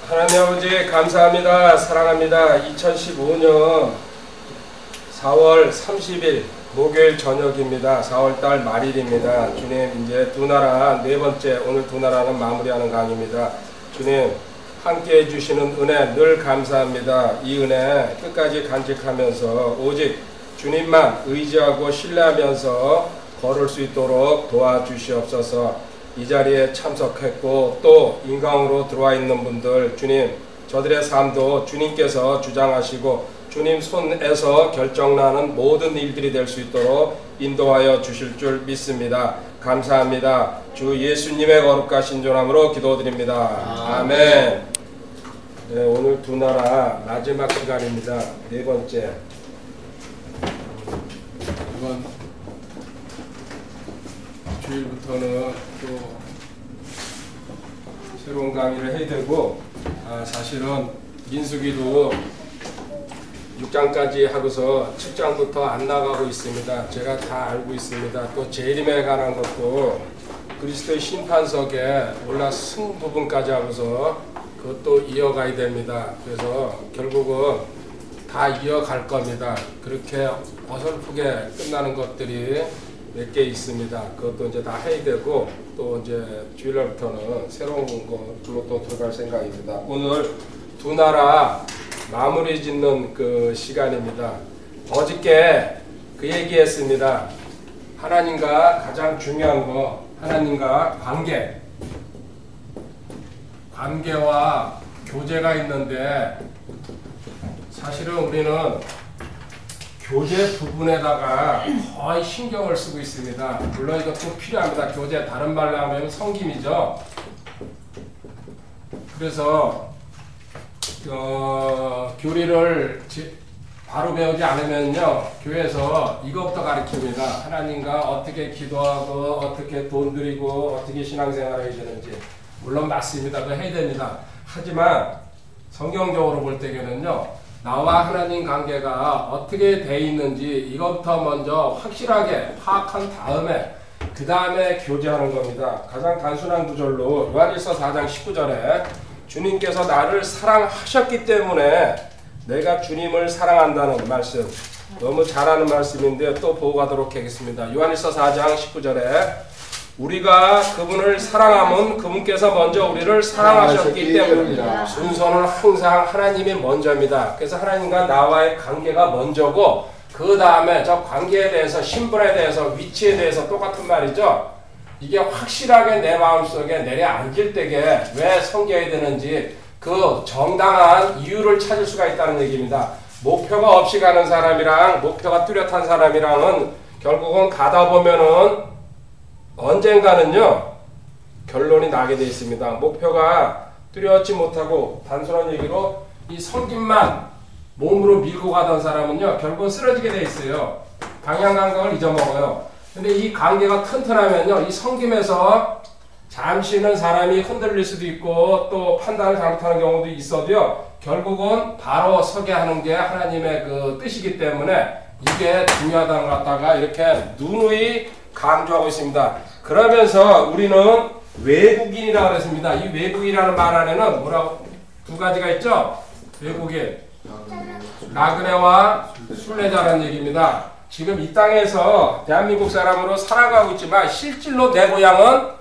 하나님 아버지 감사합니다. 사랑합니다. 2015년 4월 30일 목요일 저녁입니다. 4월달 말일입니다. 주님, 이제 두 나라 네 번째, 오늘 두 나라는 마무리하는 강의입니다. 주님, 함께 해주시는 은혜 늘 감사합니다. 이 은혜 끝까지 간직하면서 오직 주님만 의지하고 신뢰하면서 걸을 수 있도록 도와주시옵소서. 이 자리에 참석했고 또 인강으로 들어와 있는 분들, 주님, 저들의 삶도 주님께서 주장하시고 주님 손에서 결정나는 모든 일들이 될 수 있도록 인도하여 주실 줄 믿습니다. 감사합니다. 주 예수님의 거룩하신 존함으로 기도드립니다. 아멘. 네, 오늘 두 나라 마지막 시간입니다. 네 번째. 이번 주일부터는 또 새로운 강의를 해야 되고, 사실은 민수기도 6장까지 하고서 7장부터 안 나가고 있습니다. 제가 다 알고 있습니다. 또 재림에 관한 것도 그리스도의 심판석에 올라 승 부분까지 하고서 그것도 이어가야 됩니다. 그래서 결국은 다 이어갈 겁니다. 그렇게 어설프게 끝나는 것들이 몇 개 있습니다. 그것도 이제 다 해야 되고, 또 이제 주일날부터는 새로운 것들로 또 들어갈 생각입니다. 오늘 두 나라 마무리 짓는 그 시간입니다. 어저께 그 얘기했습니다. 하나님과 가장 중요한 거, 하나님과 관계와 교제가 있는데, 사실은 우리는 교제 부분에다가 거의 신경을 쓰고 있습니다. 물론 이것도 필요합니다. 교제, 다른 말로 하면 섬김이죠. 그래서 교리를 바로 배우지 않으면요, 교회에서 이것부터 가르칩니다. 하나님과 어떻게 기도하고 어떻게 돈 드리고 어떻게 신앙생활을 해야 되는지. 물론 맞습니다. 그거 해야 됩니다. 하지만 성경적으로 볼 때에는요, 나와 하나님 관계가 어떻게 돼 있는지 이것부터 먼저 확실하게 파악한 다음에 그 다음에 교제하는 겁니다. 가장 단순한 구절로 요한일서 4장 19절에 주님께서 나를 사랑하셨기 때문에 내가 주님을 사랑한다는 말씀, 너무 잘하는 말씀인데 또 보고 가도록 하겠습니다. 요한일서 4장 19절에 우리가 그분을 사랑하면 그분께서 먼저 우리를 사랑하셨기 때문입니다. 순서는 항상 하나님이 먼저입니다. 그래서 하나님과 나와의 관계가 먼저고, 그 다음에 저 관계에 대해서, 신분에 대해서, 위치에 대해서 똑같은 말이죠. 이게 확실하게 내 마음속에 내려앉을 때에 왜 섬겨야 되는지 그 정당한 이유를 찾을 수가 있다는 얘기입니다. 목표가 없이 가는 사람이랑 목표가 뚜렷한 사람이랑은 결국은 가다 보면은 언젠가는요, 결론이 나게 되어 있습니다. 목표가 뚜렷지 못하고 단순한 얘기로 이 섬김만 몸으로 밀고 가던 사람은요, 결국은 쓰러지게 되어 있어요. 방향 감각을 잊어먹어요. 근데 이 관계가 튼튼하면요, 이 섬김에서 잠시는 사람이 흔들릴 수도 있고 또 판단을 잘못하는 경우도 있어도요, 결국은 바로 서게 하는 게 하나님의 그 뜻이기 때문에 이게 중요하다는 것 갖다가 이렇게 누누이 강조하고 있습니다. 그러면서 우리는 외국인이라고 그랬습니다. 이 외국인이라는 말 안에는 뭐라고 두 가지가 있죠? 외국인, 나그네와 순례자라는 얘기입니다. 지금 이 땅에서 대한민국 사람으로 살아가고 있지만 실질로 내 고향은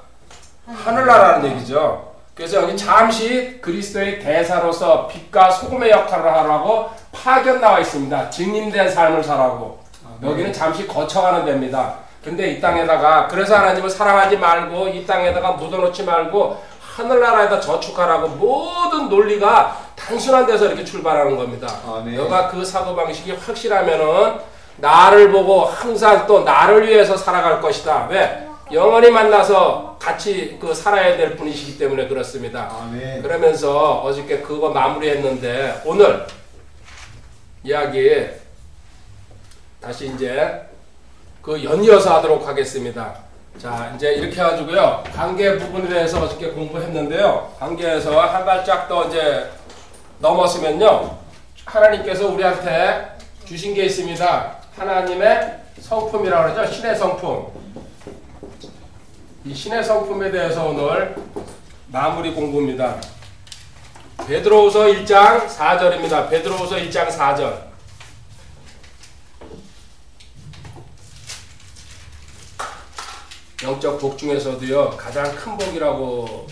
하늘나라라는 얘기죠. 그래서 여기 잠시 그리스도의 대사로서 빛과 소금의 역할을 하라고 파견 나와 있습니다. 증인된 삶을 살라고. 여기는 잠시 거쳐가는 데입니다. 근데 이 땅에다가, 그래서 하나님을 사랑하지 말고 이 땅에다가 묻어놓지 말고 하늘나라에다 저축하라고, 모든 논리가 단순한 데서 이렇게 출발하는 겁니다. 너가 그 사고방식이 확실하면은 나를 보고 항상 또 나를 위해서 살아갈 것이다. 왜? 영원히 만나서 같이 살아야 될 분이시기 때문에 그렇습니다. 그러면서 어저께 그거 마무리했는데, 오늘 이야기 다시 이제 연이어서 하도록 하겠습니다. 자, 이제 이렇게 해가지고요, 관계 부분에 대해서 어저께 공부했는데요, 관계에서 한 발짝 더 이제 넘었으면요, 하나님께서 우리한테 주신 게 있습니다. 하나님의 성품이라고 그러죠. 신의 성품. 이 신의 성품에 대해서 오늘 마무리 공부입니다. 베드로후서 1장 4절입니다. 베드로후서 1장 4절. 영적 복 중에서도요 가장 큰 복이라고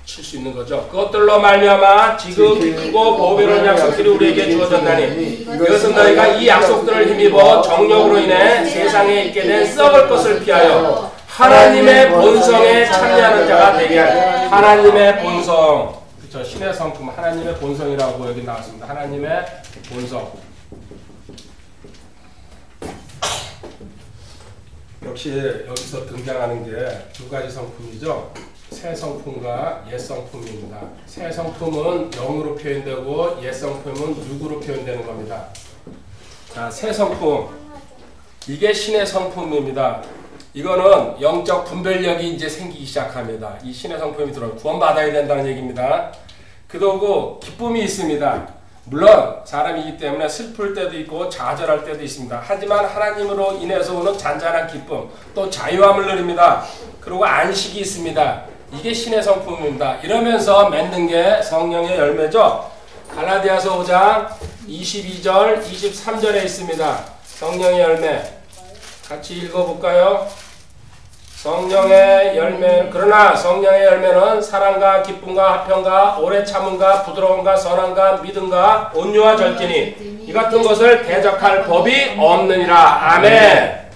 칠 수 있는 거죠. 그것들로 말미암아 지극히 크고 보배로운 약속들이 우리에게 주어졌나니 이것은 너희가 이 약속들을 힘입어 정욕으로 인해 세상에 있게 된 썩을 것을 피하여 하나님의 본성에 참여하는 자가 되게 하라. 하나님의 본성, 그렇죠. 신의 성품, 하나님의 본성이라고 여기 나왔습니다. 하나님의 본성. 역시 여기서 등장하는 게 두 가지 성품이죠. 새 성품과 옛 성품입니다. 새 성품은 영으로 표현되고 옛 성품은 육으로 표현되는 겁니다. 자, 새 성품. 이게 신의 성품입니다. 이거는 영적 분별력이 이제 생기기 시작합니다. 이 신의 성품이 들어요. 구원받아야 된다는 얘기입니다. 그리고 기쁨이 있습니다. 물론 사람이기 때문에 슬플 때도 있고 좌절할 때도 있습니다. 하지만 하나님으로 인해서 오는 잔잔한 기쁨, 또 자유함을 누립니다. 그리고 안식이 있습니다. 이게 신의 성품입니다. 이러면서 맺는 게 성령의 열매죠. 갈라디아서 5장 22절, 23절에 있습니다. 성령의 열매. 같이 읽어볼까요? 성령의 열매. 그러나 성령의 열매는 사랑과 기쁨과 화평과 오래 참음과 부드러움과 선함과 믿음과 온유와 절제니 이 같은 것을 대적할 법이 없느니라. 아멘.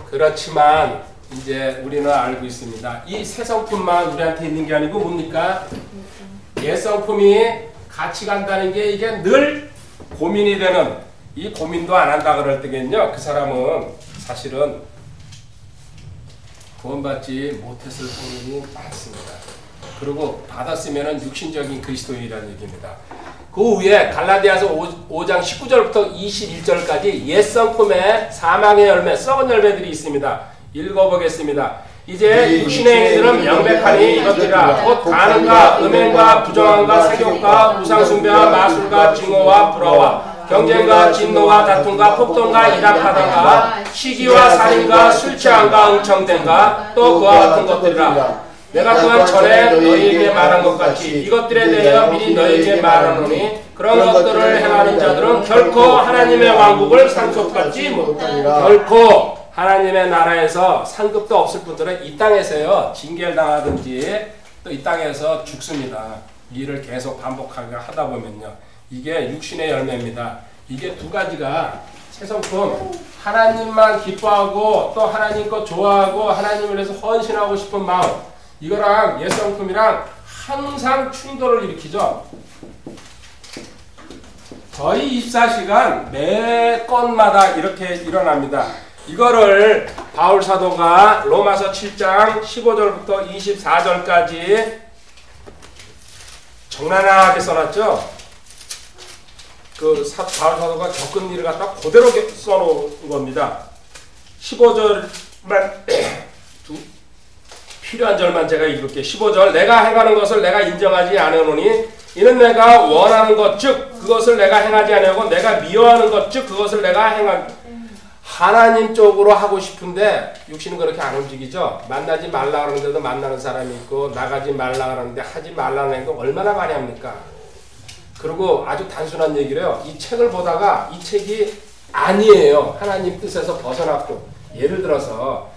그렇지만 이제 우리는 알고 있습니다. 이 새 성품만 우리한테 있는 게 아니고 뭡니까? 옛 성품이 같이 간다는 게 이게 늘 고민이 되는, 이 고민도 안 한다 그럴 때겠요. 그 사람은 사실은 구원받지 못했을 확률이 많습니다. 그리고 받았으면 육신적인 그리스도인이라는 얘기입니다. 그 위에 갈라디아서 5장 19절부터 21절까지 옛 성품의 사망의 열매, 썩은 열매들이 있습니다. 읽어보겠습니다. 이제 육신의 행위들은 명백하니 이것들이라 곧 간음과 음행과 부정함과 세욕과 우상숭배와 마술과 증오와 불화와 경쟁과 진노와 다툼과 폭동과 이락하다가 시기와 살인과 술 취함과 응청됨과 또 그와 같은 것들이라. 내가 또한 전에 너희에게 말한 것 같이 이것들에 대하여 미리 너희에게 말하노니 그런 것들을 행하는 자들은 결코 하나님의 왕국을 상속받지 못하리라. 결코 하나님의 나라에서 상급도 없을 분들은 이 땅에서요 징계를 당하든지 또 이 땅에서 죽습니다. 이 일을 계속 반복하게 하다 보면요, 이게 육신의 열매입니다. 이게 두 가지가 새 성품, 하나님만 기뻐하고 또 하나님 것 좋아하고 하나님을 위해서 헌신하고 싶은 마음, 이거랑 옛 성품이랑 항상 충돌을 일으키죠. 저희 24시간 매 건마다 이렇게 일어납니다. 이거를 바울 사도가 로마서 7장 15절부터 24절까지 적나라하게 써놨죠. 바울 사도가 겪은 일을 갖다 그대로 써놓은 겁니다. 15절만 필요한 절만 제가 읽을게요. 15절. 내가 행하는 것을 내가 인정하지 않으노니 이는 내가 원하는 것 즉 그것을 내가 행하지 아니하고 내가 미워하는 것 즉 그것을 내가 행하기. 하나님 쪽으로 하고 싶은데 육신은 그렇게 안 움직이죠. 만나지 말라 그러는데도 만나는 사람이 있고 나가지 말라 그러는데 하지 말라는 거 얼마나 많이 합니까? 그리고 아주 단순한 얘기래요. 이 책을 보다가 이 책이 아니에요. 하나님 뜻에서 벗어났고, 예를 들어서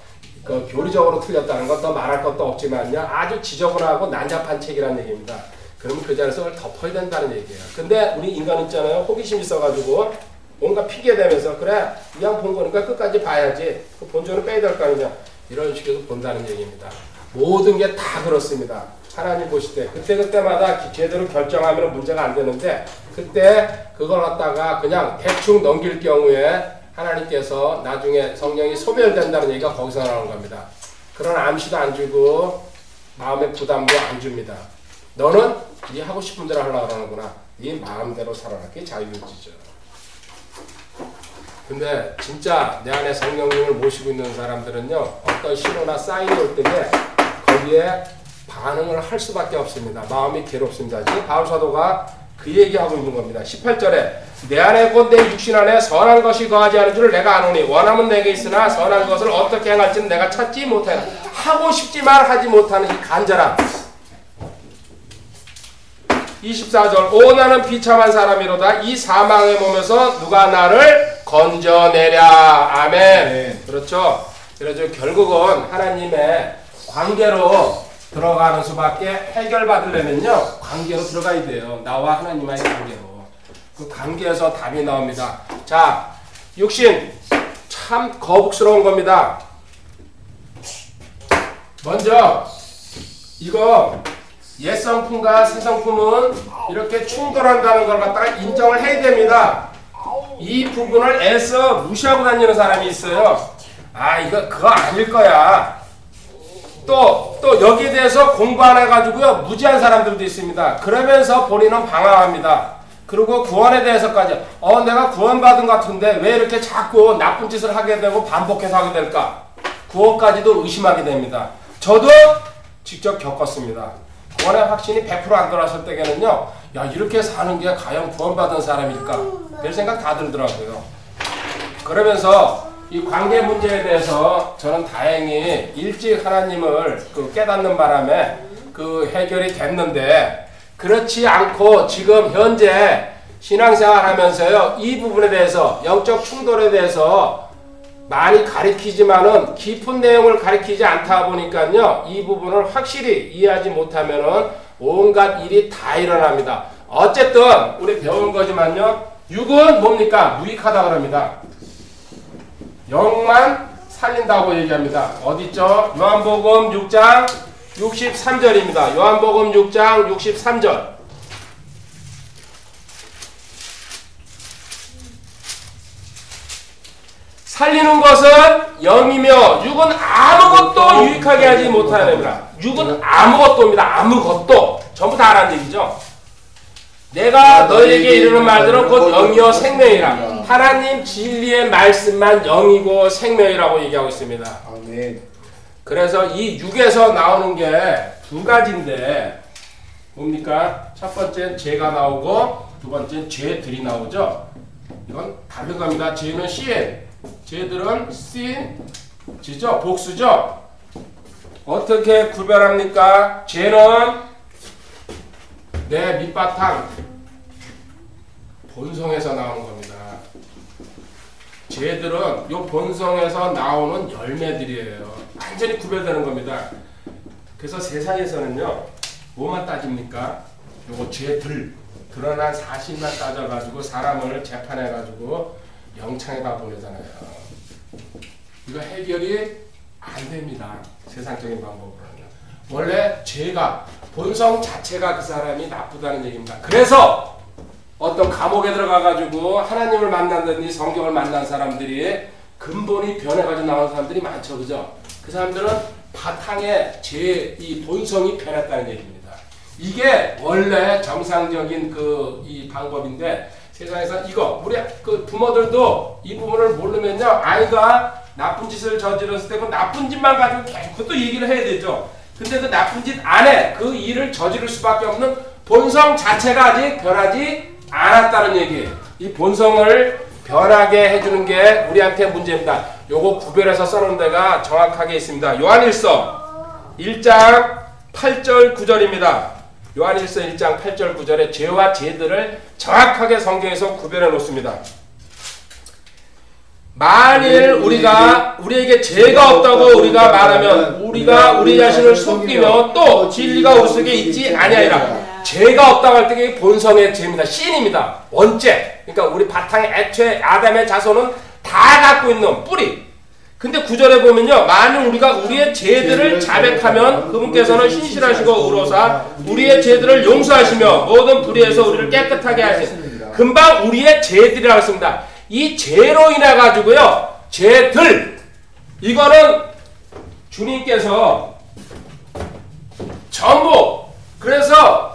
그 교리적으로 틀렸다는 것도 말할 것도 없지만요, 아주 지저분하고 난잡한 책이라는 얘기입니다. 그러면 그 자리에서 그걸 덮어야 된다는 얘기예요. 근데 우리 인간 있잖아요. 호기심 있어가지고 뭔가 피게 되면서 그래 이왕 본 거니까 끝까지 봐야지, 그 본전을 빼야 될 거 아니냐, 이런 식으로 본다는 얘기입니다. 모든 게 다 그렇습니다. 하나님 보실 때 그때마다 제대로 결정하면 문제가 안 되는데, 그때 그걸 갖다가 그냥 대충 넘길 경우에 하나님께서 나중에 성령이 소멸된다는 얘기가 거기서 나오는 겁니다. 그런 암시도 안 주고 마음의 부담도 안 줍니다. 너는 네 하고 싶은 대로 하려고 하는구나, 네 마음대로 살아라. 그게 자유의지죠. 근데 진짜 내 안에 성령님을 모시고 있는 사람들은요, 어떤 신호나 사인이 올 때에 거기에 반응을 할 수밖에 없습니다. 마음이 괴롭습니다. 지금 바울 사도가 그 얘기하고 있는 겁니다. 18절에 내 안에 곧 내 육신 안에 선한 것이 거하지 않은 줄 내가 아노니 원함은 내게 있으나 선한 것을 어떻게 행할지는 내가 찾지 못하나. 하고 싶지만 하지 못하는 이 간절함. 24절 오 나는 비참한 사람이로다. 이 사망의 몸에서 누가 나를 건져내랴. 아멘. 네. 그렇죠. 그래서 결국은 하나님의 관계로 들어가는 수밖에 해결받으려면요 관계로 들어가야 돼요. 나와 하나님과의 관계로. 그 관계에서 답이 나옵니다. 자, 육신 참 거북스러운 겁니다. 먼저 이거 옛 성품과 새 성품은 이렇게 충돌한다는 걸 갖다가 인정을 해야 됩니다. 이 부분을 애써 무시하고 다니는 사람이 있어요. 아, 이거 그거 아닐 거야. 또 여기에 대해서 공부 안 해가지고요 무지한 사람들도 있습니다. 그러면서 본인은 방황합니다. 그리고 구원에 대해서까지 내가 구원받은 것 같은데 왜 이렇게 자꾸 나쁜 짓을 하게 되고 반복해서 하게 될까? 구원까지도 의심하게 됩니다. 저도 직접 겪었습니다. 구원의 확신이 100% 안 들어왔을 때에는요 야, 이렇게 사는 게 과연 구원받은 사람일까? 별 생각 다 들더라고요. 그러면서 이 관계 문제에 대해서 저는 다행히 일찍 하나님을 깨닫는 바람에 그 해결이 됐는데, 그렇지 않고 지금 현재 신앙생활 하면서요 이 부분에 대해서 영적 충돌에 대해서 많이 가르치지만은 깊은 내용을 가르치지 않다 보니까요 이 부분을 확실히 이해하지 못하면은 온갖 일이 다 일어납니다. 어쨌든 우리 배운 거지만요 육은 뭡니까? 무익하다 그럽니다. 영만 살린다고 얘기합니다. 어디있죠? 요한복음 6장 63절입니다. 요한복음 6장 63절. 살리는 것은 영이며 육은 아무것도 유익하게 하지 못하느니라. 육은 아무것도입니다. 아무것도. 전부 다 하라는 얘기죠. 내가 너에게 이르는 말들은 곧 영이요 생명이라. 하나님 진리의 말씀만 영이고 생명이라고 얘기하고 있습니다. 아멘. 그래서 이 육에서 나오는 게 두 가지인데 뭡니까? 첫 번째는 죄가 나오고 두 번째는 죄들이 나오죠. 이건 다른 겁니다. 죄는 sin, 죄들은 sin, 지죠? 복수죠? 어떻게 구별합니까? 죄는 내 밑바탕 본성에서 나오는 겁니다. 죄들은 요 본성에서 나오는 열매들이에요. 완전히 구별되는 겁니다. 그래서 세상에서는요 뭐만 따집니까? 요거 죄들, 드러난 사실만 따져가지고 사람을 재판해가지고 영창에다 보내잖아요. 이거 해결이 안 됩니다. 세상적인 방법으로는. 원래 죄가 본성 자체가 그 사람이 나쁘다는 얘기입니다. 그래서 어떤 감옥에 들어가가지고 하나님을 만난다든지 성경을 만난 사람들이 근본이 변해가지고 나오는 사람들이 많죠. 그죠? 그 사람들은 바탕에 이 본성이 변했다는 얘기입니다. 이게 원래 정상적인 이 방법인데 세상에서 이거 우리 부모들도 이 부분을 모르면요 아이가 나쁜 짓을 저질렀을 때 그 나쁜 짓만 가지고 그것도 얘기를 해야 되죠. 근데 그 나쁜 짓 안에 그 일을 저지를 수밖에 없는 본성 자체가 아직 변하지 않았다는 얘기예요. 이 본성을 변하게 해주는 게 우리한테 문제입니다. 요거 구별해서 써놓은 데가 정확하게 있습니다. 요한일서 1장 8절 9절입니다. 요한일서 1장 8절 9절에 죄와 죄들을 정확하게 성경에서 구별해 놓습니다. 만일 우리에게 죄가 없다고 우리가 말하면 우리가 우리 자신을 속이며 또 진리가 우리 속에 있지 아니하리라. 죄가 없다고 할 때 본성의 죄입니다. 신입니다. 원죄. 그러니까 우리 바탕에 애초에 아담의 자손은 다 갖고 있는 뿌리. 근데 9절에 보면요. 만일 우리가 우리의 죄들을 자백하면 그분께서는 신실하시고 의로사 우리의 죄들을 용서하시며 모든 불의에서 우리를 깨끗하게 하시는. 금방 우리의 죄들이라고 했습니다. 이 죄로 인해 가지고요. 죄들. 이거는 주님께서 전부 그래서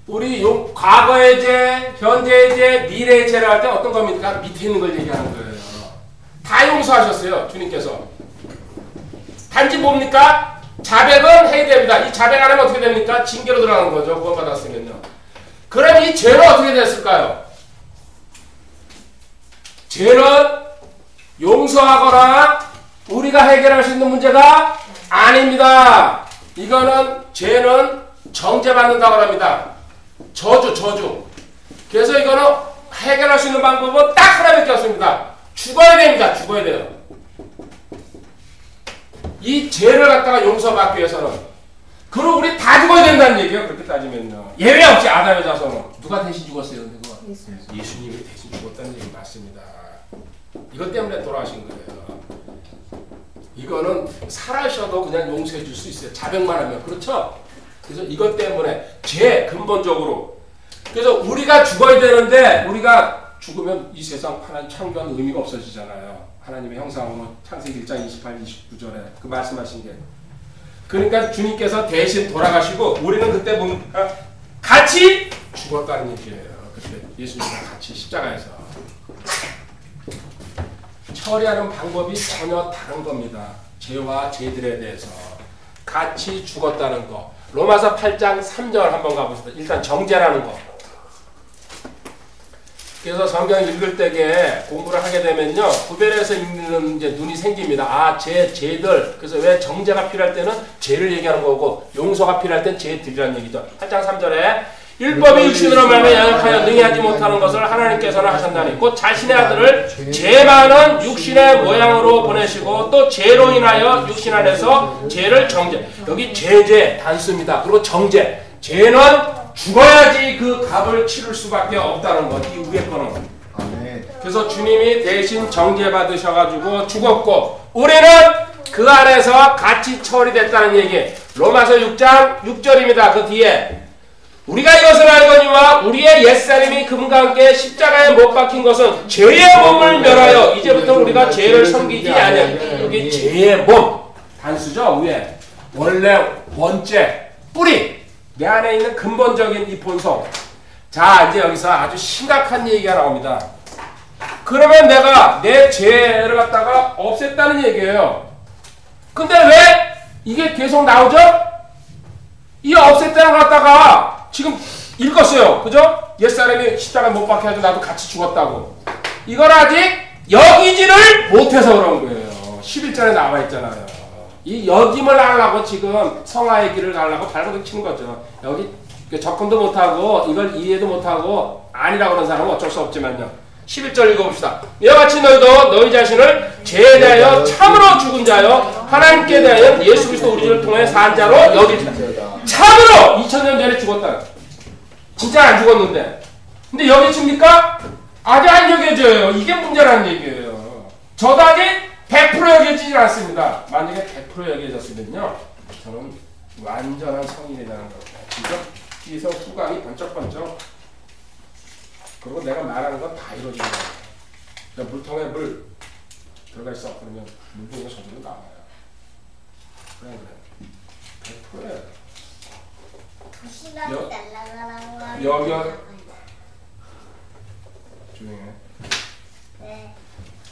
우리 과거의 죄, 현재의 죄, 미래의 죄를 할 때 어떤 겁니까? 밑에 있는 걸 얘기하는 거예요. 다 용서하셨어요. 주님께서. 단지 뭡니까? 자백은 해야 됩니다. 이 자백 안 하면 어떻게 됩니까? 징계로 들어가는 거죠. 구원받았으면요. 그럼 이 죄는 어떻게 됐을까요? 죄는 용서하거나 우리가 해결할 수 있는 문제가 아닙니다. 이거는 죄는 정죄받는다고 합니다. 저주. 그래서 이거는 해결할 수 있는 방법은 딱 하나밖에 없습니다. 죽어야 됩니다. 죽어야 돼요. 이 죄를 갖다가 용서받기 위해서는. 그리고 우리 다 죽어야 된다는 얘기예요. 그렇게 따지면요. 예외 없이 아담의 자손은. 누가 대신 죽었어요? 그거? 예수님이 대신 죽었다는 얘기 맞습니다. 이것 때문에 돌아가신 거예요. 이거는 살아셔도 그냥 용서해 줄 수 있어요. 자백만 하면. 그렇죠? 그래서 이것 때문에 죄 근본적으로. 그래서 우리가 죽어야 되는데 우리가 죽으면 이 세상 하나님 창조한 의미가 없어지잖아요. 하나님의 형상으로 창세기 1장 28, 29절에 그 말씀하신 게. 그러니까 주님께서 대신 돌아가시고 우리는 그때 뭔가 같이 죽었다는 얘기예요. 그때 예수님과 같이 십자가에서. 처리하는 방법이 전혀 다른 겁니다. 죄와 죄들에 대해서 같이 죽었다는 거. 로마서 8장 3절 한번 가보시다. 일단 정죄라는 거. 그래서 성경 읽을 때에 공부를 하게 되면요, 구별해서 읽는 이제 눈이 생깁니다. 아, 죄들. 그래서 왜 정죄가 필요할 때는 죄를 얘기하는 거고, 용서가 필요할 때는 죄들이라는 얘기죠. 8장 3절에 율법이 육신으로 말미암아 연약하여 능히 하지 못하는 것을 하나님께서는 하셨나니 곧 자신의 아들을 죄 많은 육신의 모양으로 보내시고 또 죄로 인하여 육신 안에서 죄를 정죄. 여기 죄 단수입니다. 그리고 정죄. 죄는 죽어야지 그 값을 치를 수밖에 없다는 것. 이 위에 거는. 그래서 주님이 대신 정죄받으셔가지고 죽었고 우리는 그 안에서 같이 처리됐다는 얘기. 로마서 6장 6절입니다. 그 뒤에 우리가 이것을 알거니와 우리의 옛사람이 금과 함께 십자가에 못 박힌 것은 죄의 몸을 멸하여 이제부터 우리가 죄를 섬기지 아니하니. 여기 죄의 몸 단수죠. 위에 원래 원죄 뿌리 내 안에 있는 근본적인 이 본성. 자, 이제 여기서 아주 심각한 얘기가 나옵니다. 그러면 내가 내 죄를 갖다가 없앴다는 얘기예요. 근데 왜 이게 계속 나오죠? 이 없앴다는 걸 갖다가 지금 읽었어요. 그죠? 옛사람이 십자가에 못 박혀가지고 나도 같이 죽었다고. 이걸 아직 여기지를 못해서 그런 거예요. 11절에 나와 있잖아요. 이 여김을 하려고 지금 성화의 길을 가려고 발버둥 치는 거죠. 여기 접근도 못하고 이걸 이해도 못하고 아니라고 그런 사람은 어쩔 수 없지만요. 11절 읽어봅시다. 이와 같이 너희도 너희 자신을 죄에 대하여 참으로 죽은 자여 하나님께 대하여 예수 그리스도 우리를 통해 산 자로 여기자. 참으로 2000년 전에 죽었다. 진짜 안 죽었는데. 근데 여기집니까? 아직 안 여겨져요. 이게 문제라는 얘기예요. 저도 아직 100% 여겨지질 않습니다. 만약에 100% 여겨졌으면요, 저는 완전한 성인이라는 겁니다. 그죠? 뒤에서 후광이 번쩍번쩍. 그리고 내가 말하는 건 다 이루어지는 거예요. 물통에 물 들어가 있어. 그러면 물통에 저절로 나와요. 그래. 100%예요. 여겨 조용해. 네.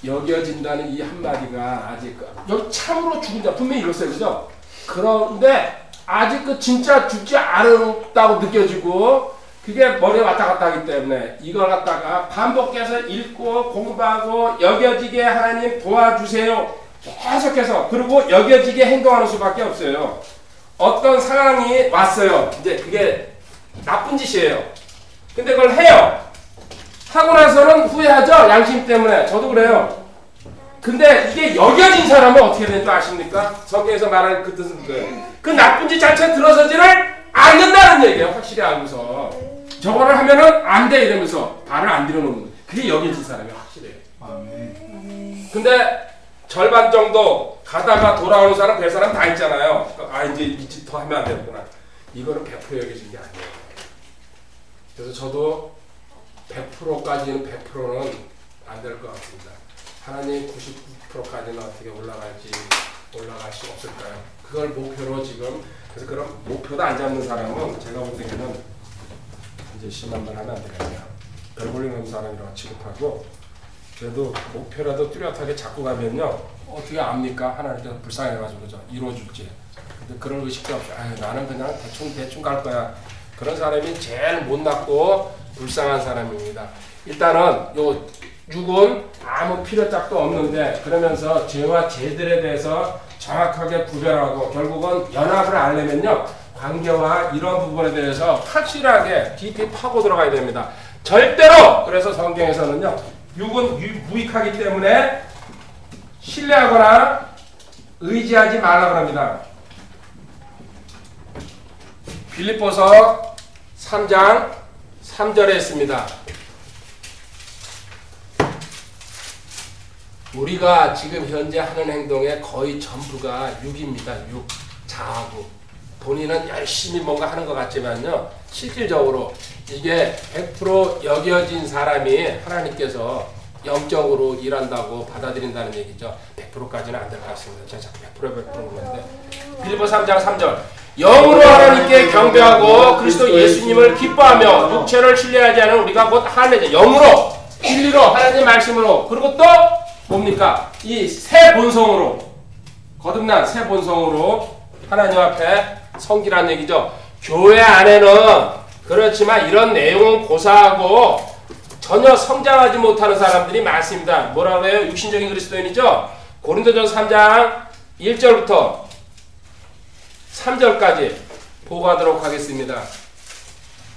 여겨진다는 이 한마디가 아직 여기 참으로 죽은 자 분명히 이랬어요. 그죠? 그런데 아직 그 진짜 죽지 않았다고 느껴지고 그게 머리에 왔다 갔다 하기 때문에 이걸 갖다가 반복해서 읽고 공부하고 여겨지게 하나님 도와주세요. 계속해서. 그리고 여겨지게 행동하는 수밖에 없어요. 어떤 상황이 왔어요. 이제 그게 나쁜 짓이에요. 근데 그걸 해요. 하고 나서는 후회하죠. 양심 때문에. 저도 그래요. 근데 이게 여겨진 사람은 어떻게 되는 줄 아십니까? 성경에서 말하는 그 뜻은 그거예요. 그 나쁜 짓 자체 들어서지를 않는다는 얘기예요. 확실히 알고서. 저거를 하면은 안 돼 이러면서 발을 안 들여놓는. 그게 여겨진 사람이 확실해요. 근데 절반 정도 가다가 돌아오는 사람, 별 사람 다 있잖아요. 아, 이제 이 짓 더 하면 안 되는구나. 이거는 100% 여겨진 게 아니에요. 그래서 저도 100%까지는 100%는 안 될 것 같습니다. 하나님 99%까지는 어떻게 올라갈 수 없을까요? 그걸 목표로 지금. 그래서 그런 목표도 안 잡는 사람은 제가 볼 때는 이제 심한 말 하면 안 되겠네요. 별 볼링하는 사람이라고 취급하고, 그래도 목표라도 뚜렷하게 잡고 가면요, 어떻게 압니까? 하나님께서 불쌍해가지고 그죠? 이루어줄지. 근데 그런 의식도 없이 나는 그냥 대충 갈 거야. 그런 사람이 제일 못났고 불쌍한 사람입니다. 일단은 요 육은 아무 필요짝도 없는데, 그러면서 죄와 죄들에 대해서 정확하게 구별하고 결국은 연합을 하려면요, 관계와 이런 부분에 대해서 확실하게 깊이 파고 들어가야 됩니다. 절대로 그래서 성경에서는요. 육은 무익하기 때문에 신뢰하거나 의지하지 말라고 합니다. 빌립보서 3장 3절에 있습니다. 우리가 지금 현재 하는 행동의 거의 전부가 육입니다. 육, 자하고 본인은 열심히 뭔가 하는 것 같지만요. 실질적으로 이게 100% 여겨진 사람이 하나님께서 영적으로 일한다고 받아들인다는 얘기죠. 100%까지는 안 될 것 같습니다. 제가 자꾸 100% 그러는데 빌립보 3장 3절 영으로 하나님께 경배하고 그리스도 예수님을 기뻐하며 육체를 신뢰하지 않은 우리가 곧 하나님 영으로 진리로 하나님 말씀으로 그리고 또 뭡니까? 이 새 본성으로 거듭난 새 본성으로 하나님 앞에 섬기라는 얘기죠. 교회 안에는 그렇지만 이런 내용은 고사하고 전혀 성장하지 못하는 사람들이 많습니다. 뭐라고 해요? 육신적인 그리스도인이죠. 고린도전서 3장 1절부터 3절까지 보고하도록 하겠습니다.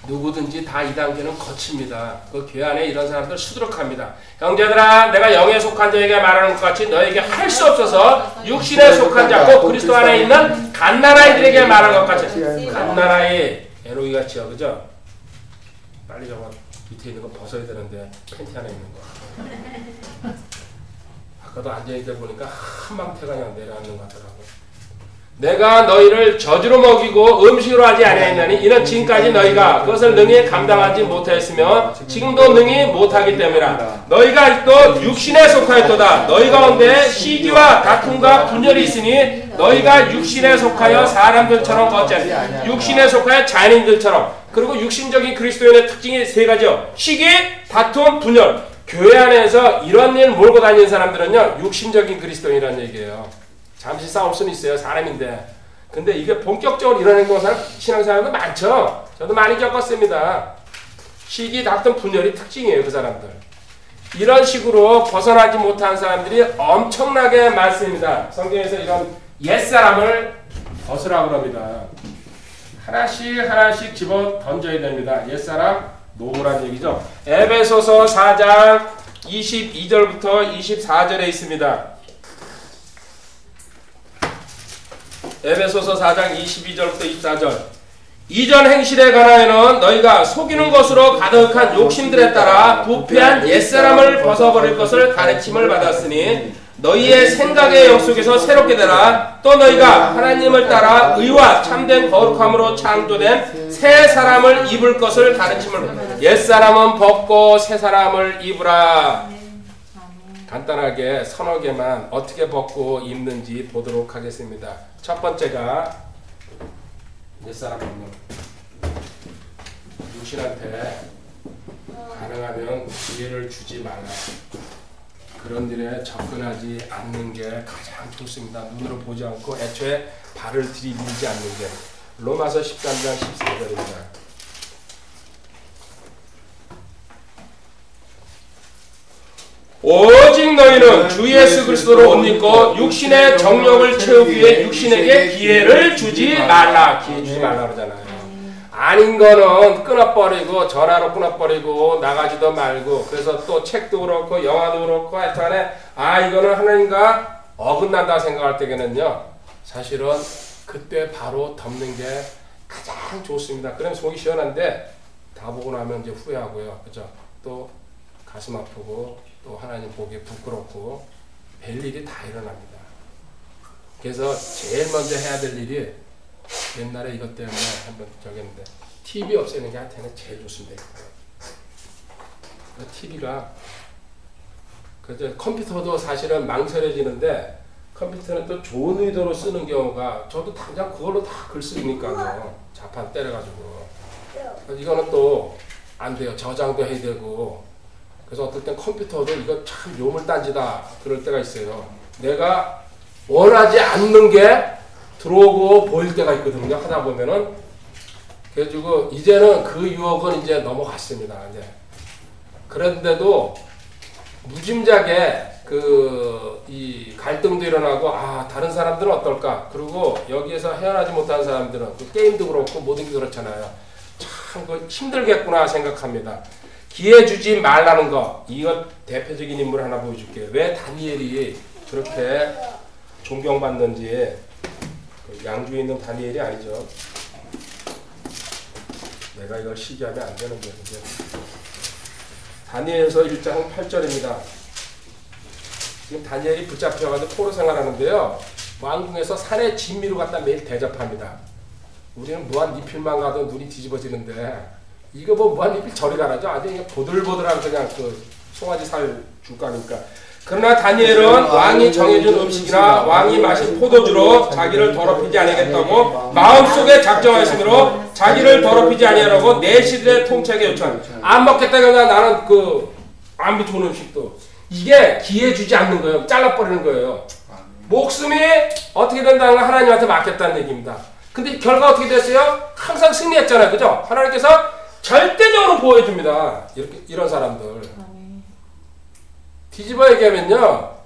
누구든지 다 이 단계는 거칩니다. 그 교회 안에 이런 사람들 수두룩합니다. 형제들아 내가 영에 속한 자에게 말하는 것 같이 너에게 할 수 없어서 육신에 속한 자 곧 그리스도 안에 있는 갓난아이들에게 말하는 것 같이. 갓난아이 에로이같이요. 그죠? 빨리 저거 밑에 있는 거 벗어야 되는데 팬티 하나 있는 거. 아까도 앉아있다 보니까 한방태가 그냥 내려앉는 것 같더라고요. 내가 너희를 저주로 먹이고 음식으로 하지 아니하였나니 이는 지금까지 너희가 그것을 능히 감당하지 못하였으며 지금도 능히 못하기 때문이라. 너희가 아직도 육신에 속하였도다. 너희 가운데 시기와 다툼과 분열이 있으니 너희가 육신에 속하여 사람들처럼 걷지 않으니 육신에 속하여 자연인들처럼. 그리고 육신적인 그리스도인의 특징이 세 가지요. 시기, 다툼, 분열. 교회 안에서 이런 일 몰고 다니는 사람들은요 육신적인 그리스도인이라는 얘기예요. 잠시 싸울 수는 있어요. 사람인데. 근데 이게 본격적으로 이런 행동을 하는 신앙생활도 많죠. 저도 많이 겪었습니다. 시기, 다툼, 분열이 특징이에요. 그 사람들. 이런 식으로 벗어나지 못한 사람들이 엄청나게 많습니다. 성경에서 이런 옛사람을 벗으라고 합니다. 하나씩 집어 던져야 됩니다. 옛사람 놓으란 얘기죠. 에베소서 4장 22절부터 24절에 있습니다. 에베소서 4장 22절부터 24절 이전 행실에 관하여는 너희가 속이는 것으로 가득한 욕심들에 따라 부패한 옛사람을 벗어버릴 것을 가르침을 받았으니 너희의 생각의 영 속에서 새롭게 되라. 또 너희가 하나님을 따라 의와 참된 거룩함으로 창조된 새 사람을 입을 것을 가르침을 받았으니 옛사람은 벗고 새 사람을 입으라. 간단하게 서너 개만 어떻게 벗고 입는지 보도록 하겠습니다. 첫 번째가 옛사람 벗는 육신한테 가능하면 기회를 주지 말라. 그런 일에 접근하지 않는 게 가장 좋습니다. 눈으로 보지 않고 애초에 발을 들이밀지 않는 게. 로마서 13장 14절입니다. 오직 너희는 주 예수 그리스도로 옷 입고 육신의 정욕을 채우기 위해 육신에게 기회를 주지 말라. 기회 주지 말라 그러잖아요. 아닌 거는 끊어버리고 전화로 끊어버리고 나가지도 말고 그래서 또 책도 그렇고 영화도 그렇고 하여튼간에 이거는 하나님과 어긋난다 생각할 때에는요 사실은 그때 바로 덮는 게 가장 좋습니다. 그럼 속이 시원한데 다 보고 나면 이제 후회하고요. 그죠? 또 가슴 아프고 또 하나님 보기에 부끄럽고 별일이 다 일어납니다. 그래서 제일 먼저 해야 될 일이 옛날에 이것 때문에 한번 저기 했는데 TV 없애는 게 한테는 제일 좋습니다. TV가 그저 컴퓨터도 사실은 망설여지는데 컴퓨터는 또 좋은 의도로 쓰는 경우가 저도 당장 그걸로 다 글 쓰니까요. 자판 때려가지고 이거는 또 안 돼요. 저장도 해야 되고 그래서 어떨 땐 컴퓨터도 이거 참 요물단지다 그럴 때가 있어요. 내가 원하지 않는 게 들어오고 보일 때가 있거든요. 하다 보면은 그래가지고 이제는 그 유혹은 이제 넘어갔습니다. 이제 그런데도 무짐작에 이 갈등도 일어나고, 다른 사람들은 어떨까? 그리고 여기에서 헤어나지 못한 사람들은 그 게임도 그렇고 모든 게 그렇잖아요. 참 힘들겠구나 생각합니다. 기회 주지 말라는 거, 이거 대표적인 인물 하나 보여줄게요. 왜 다니엘이 그렇게 존경받는지. 양주에 있는 다니엘이 아니죠. 내가 이걸 시기하면 안 되는데. 다니엘서 1장 8절입니다. 지금 다니엘이 붙잡혀가지고 포로 생활하는데요. 왕궁에서 산의 진미로 갖다 매일 대접합니다. 우리는 무한리필만 가도 눈이 뒤집어지는데 이거 뭐 무한리필 저리 가라죠. 아주 그냥 보들보들한 그냥 그 송아지 살 줄까니까. 그러나 다니엘은 왕이 정해준 음식이나 왕이 마신 포도주로 자기를 더럽히지 아니하겠다고 마음속에 작정하였으므로 자기를 더럽히지 아니하라고 내 시대의 통치에게 요청. 안 먹겠다 그러면 나는 아무리 좋은 음식도 이게 기회 주지 않는 거예요. 잘라버리는 거예요. 목숨이 어떻게 된다는 걸 하나님한테 맡겼다는 얘기입니다. 근데 결과 어떻게 됐어요? 항상 승리했잖아요. 그죠? 하나님께서 절대적으로 보호해줍니다. 이런 사람들. 뒤집어 얘기하면요.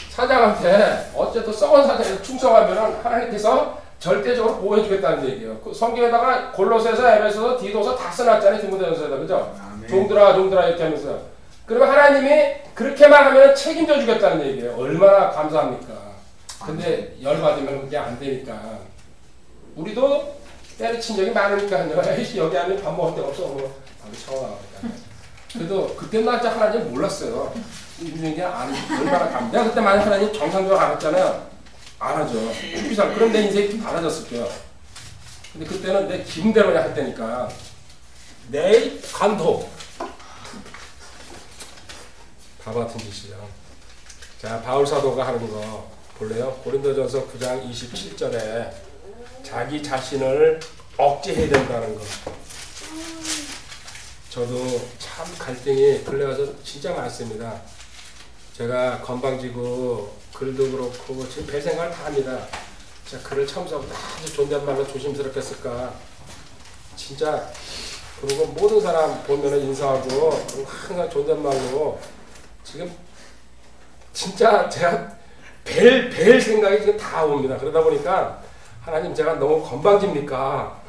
사장한테 어쨌든 썩은 사장에서 충성하면 하나님께서 절대적으로 보호해주겠다는 얘기예요. 그 성경에다가 골로새서, 에베소서, 디도서 다 써놨잖아요. 디모데전서에다. 그죠? 종들아 이렇게 하면서. 그러면 하나님이 그렇게만 하면 책임져 주겠다는 얘기예요. 얼마나 감사합니까? 근데 열받으면 그게 안 되니까. 우리도 때려친 적이 많으니까요. 에이씨 여기 하면 밥 먹을 데가 없어. 밥이 차고 나가니까. 그래도 그때 나 진짜 하나님 몰랐어요. 이게 얼마나 감. 내가 그때 만약 하나님 정상적으로 알았잖아요. 알아죠. 죽기살. 그럼 내 인생이 달라졌을 거예요. 근데 그때는 내 기분대로 그냥 할 때니까. 내 감독. 바보 같은 짓이죠. 자, 바울 사도가 하는 거 볼래요? 고린도전서 9장 27절에 자기 자신을 억제해야 된다는 거. 저도 참 갈등이 근래 와서 진짜 많습니다. 제가 건방지고 글도 그렇고 지금 별 생각을 다 합니다. 진짜 글을 처음 써서 아주 존댓말로 조심스럽게 쓸까. 진짜 그리고 모든 사람 보면은 인사하고 항상 존댓말로 지금 진짜 제가 뵐 생각이 지금 다 옵니다. 그러다 보니까 하나님 제가 너무 건방집니까?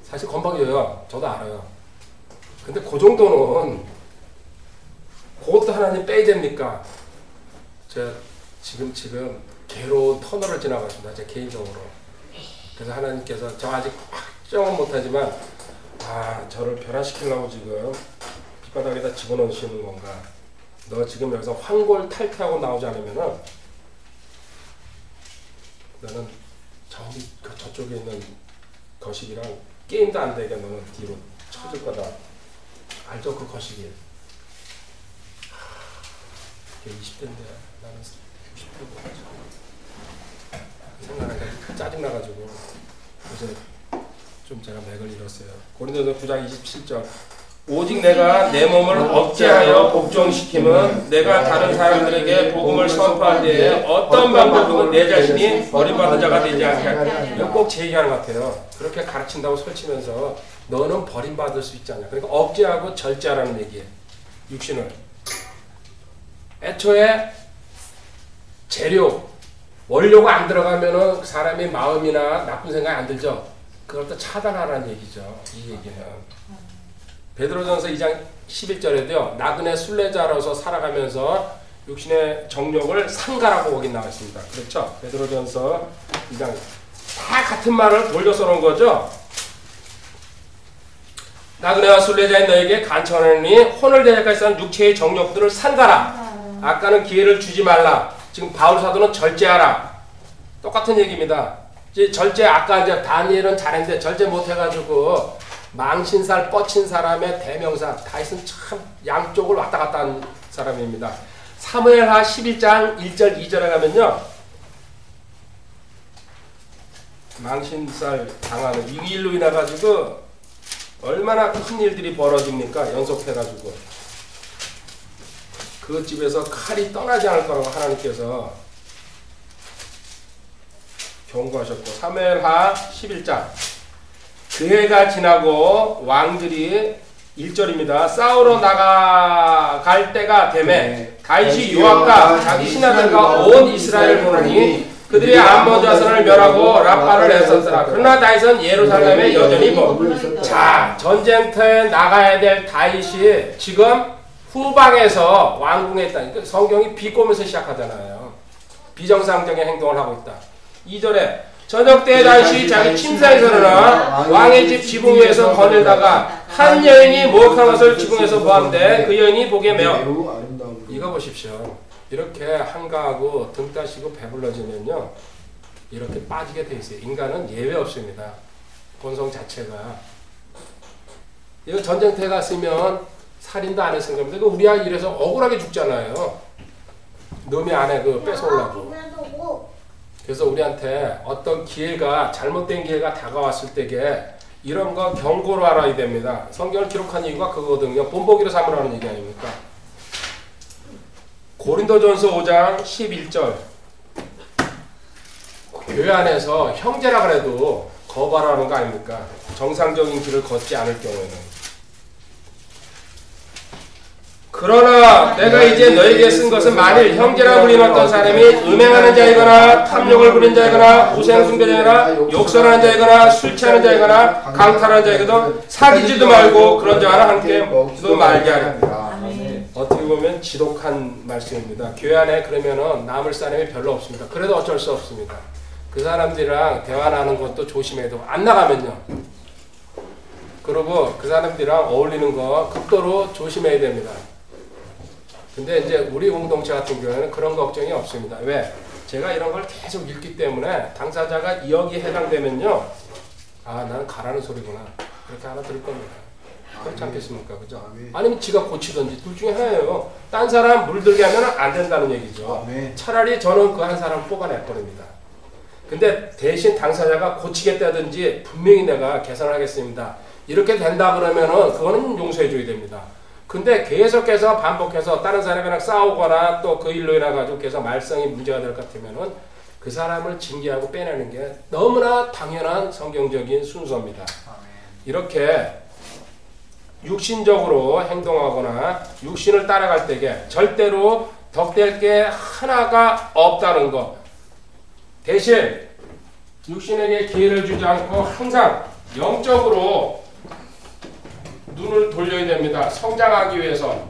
사실 건방져요. 저도 알아요. 근데 그 정도는 그것도 하나님 빼야 됩니까? 제가 지금 괴로운 터널을 지나갔습니다. 제 개인적으로. 그래서 하나님께서 저 아직 확정은 못하지만 저를 변화시키려고 지금 빗바닥에다 집어넣으시는 건가. 너 지금 여기서 황골 탈퇴하고 나오지 않으면은 너는 저쪽에 있는 거식이랑 게임도 안 되게 너는 뒤로 쳐줄 거다. 알죠? 그 거식이. 이게 20대인데 나는 60대고 생각하니까 짜증나가지고 이제 좀 제가 맥을 잃었어요. 고린도서 9장 27절. 오직 내가 내 몸을 억제하여 복종시키면 내가 다른 사람들에게 복음을 선포할 때에 어떤 방법으로 내 자신이 버림받은 자가 되지 않게 할까. 이거 꼭 제 얘기하는 것 같아요. 그렇게 가르친다고 설치면서 너는 버림받을 수 있지 않냐. 그러니까 억제하고 절제하라는 얘기예요. 육신을. 애초에 재료, 원료가 안 들어가면은 사람의 마음이나 나쁜 생각이 안 들죠. 그걸 또 차단하라는 얘기죠. 이 얘기는. 베드로전서 2장 11절에도요. 나그네 순례자로서 살아가면서 육신의 정욕을 상가라고 거기 나와 있습니다. 그렇죠? 베드로전서 2장 다 같은 말을 돌려서 놓은 거죠. 나그네와 순례자인 너에게 간청하노니 혼을 대적할 수 육체의 정욕들을 상가라. 아까는 기회를 주지 말라. 지금 바울 사도는 절제하라. 똑같은 얘기입니다. 이제 절제 아까 이제 다니엘은 잘했는데 절제 못해가지고 망신살 뻗친 사람의 대명사 다윗은 참 양쪽을 왔다 갔다 한 사람입니다. 사무엘하 11장 1절 2절에 가면요. 망신살 당하는 이 일로 인해 가지고 얼마나 큰 일들이 벌어집니까? 연속해가지고 그 집에서 칼이 떠나지 않을 거라고 하나님께서 경고하셨고 사무엘하 11장 그 해가 지나고 왕들이 1절입니다. 싸우러 나갈 때가 되매 다윗이 요압과 자기 신하들과 온 이스라엘을 보내니 그들이 암몬 자손을 멸하고 라빠를 애썼더라. 그러나 다윗은 예루살렘에 여전히 자, 전쟁터에 나가야 될 다윗이 지금 후방에서 왕궁에 있다. 성경이 비꼬면서 시작하잖아요. 비정상적인 행동을 하고 있다. 2절에 저녁 때 다윗이 자기 침상에서 일어나 왕의 집 지붕 위에서 거닐다가 한 여인이 목욕한 것을 지붕에서 보았는데 그 여인이 보기에 매어 이거 보십시오. 이렇게 한가하고 등 따시고 배불러지면요 이렇게 빠지게 돼 있어요. 인간은 예외 없습니다. 본성 자체가. 이거 전쟁터에 갔으면 살인도 안 했을 겁니다. 우리 아이 이래서 억울하게 죽잖아요. 놈이 안에 그 뺏어오려고. 그래서 우리한테 어떤 기회가 잘못된 기회가 다가왔을 때게 이런 거 경고로 알아야 됩니다. 성경을 기록한 이유가 그거거든요. 본보기로 삼으라는 얘기 아닙니까? 고린도전서 5장 11절 교회 안에서 형제라 그래도 거부하라는 거 아닙니까? 정상적인 길을 걷지 않을 경우에는. 그러나 내가 이제 너에게 쓴 것은 만일 형제라 불리는 어떤 사람이 음행하는 자이거나 탐욕을 부리는 자이거나 우상숭배자이거나 욕설하는 자이거나 술 취하는 자이거나 강탈하는 자이거든 사귀지도 말고 그런 자와 함께 먹지도 말게 하리라. 어떻게 보면 지독한 말씀입니다. 교회 안에 그러면은 남을 사람이 별로 없습니다. 그래도 어쩔 수 없습니다. 그 사람들이랑 대화 나누는 것도 조심해야 되고 안 나가면요. 그리고 그 사람들이랑 어울리는 거 극도로 조심해야 됩니다. 근데 이제 우리 공동체 같은 경우에는 그런 걱정이 없습니다. 왜? 제가 이런 걸 계속 읽기 때문에 당사자가 여기에 해당되면요. 아, 나는 가라는 소리구나. 그렇게 알아들을 겁니다. 그렇지 않겠습니까? 그죠? 아니면 지가 고치든지 둘 중에 하나예요. 딴 사람 물들게 하면 안 된다는 얘기죠. 차라리 저는 그 한 사람 뽑아낼 겁니다. 근데 대신 당사자가 고치겠다든지 분명히 내가 개선하겠습니다. 이렇게 된다 그러면은 그거는 용서해 줘야 됩니다. 근데 계속해서 반복해서 다른 사람이랑 싸우거나 또 그 일로 인해 가지고 계속 말썽이 문제가 될 것 같으면은 그 사람을 징계하고 빼내는 게 너무나 당연한 성경적인 순서입니다. 이렇게 육신적으로 행동하거나 육신을 따라갈 때에 절대로 덕될 게 하나가 없다는 것. 대신 육신에게 기회를 주지 않고 항상 영적으로 눈을 돌려야 됩니다. 성장하기 위해서.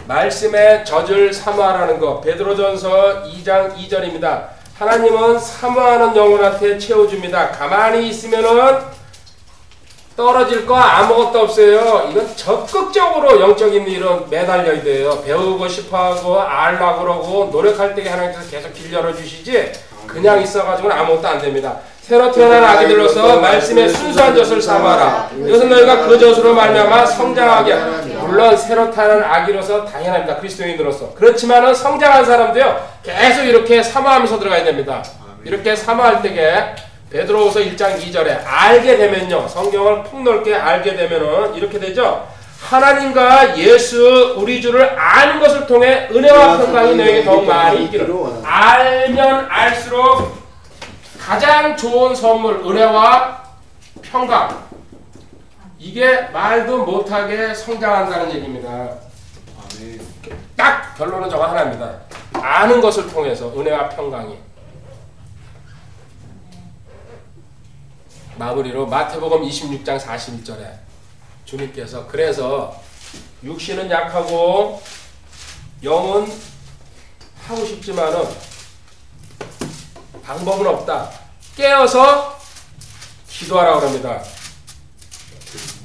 말씀의 젖을 사모하라는 것. 베드로전서 2장 2절입니다. 하나님은 사모하는 영혼한테 채워줍니다. 가만히 있으면은 떨어질 거 아무것도 없어요. 이건 적극적으로 영적인 일은 매달려야 돼요. 배우고 싶어하고 알라고 그러고 노력할 때 하나님께서 계속 길 열어주시지 그냥 있어가지고는 아무것도 안 됩니다. 새로 태어난 아기들로서 말씀의 순수한 젖을 사모하라. 이것은 너희가 그 젖으로 말미암아 성장하게. 물론 새로 태어난 아기로서 당연합니다. 그리스도인으로서. 그렇지만은 성장한 사람도요. 계속 이렇게 사모하면서 들어가야 됩니다. 이렇게 사모할 때에 베드로후서 1장 2절에 알게 되면요. 성경을 폭넓게 알게 되면은 이렇게 되죠. 하나님과 예수 우리 주를 아는 것을 통해 은혜와 평강이 너에게 더욱 많이 있기를. 알면 알수록 가장 좋은 선물 은혜와 평강. 이게 말도 못하게 성장한다는 얘기입니다. 딱 결론은 저거 하나입니다. 아는 것을 통해서 은혜와 평강이. 마무리로 마태복음 26장 41절에 주님께서 그래서 육신은 약하고 영은 하고 싶지만은 방법은 없다. 깨어서 기도하라고 합니다.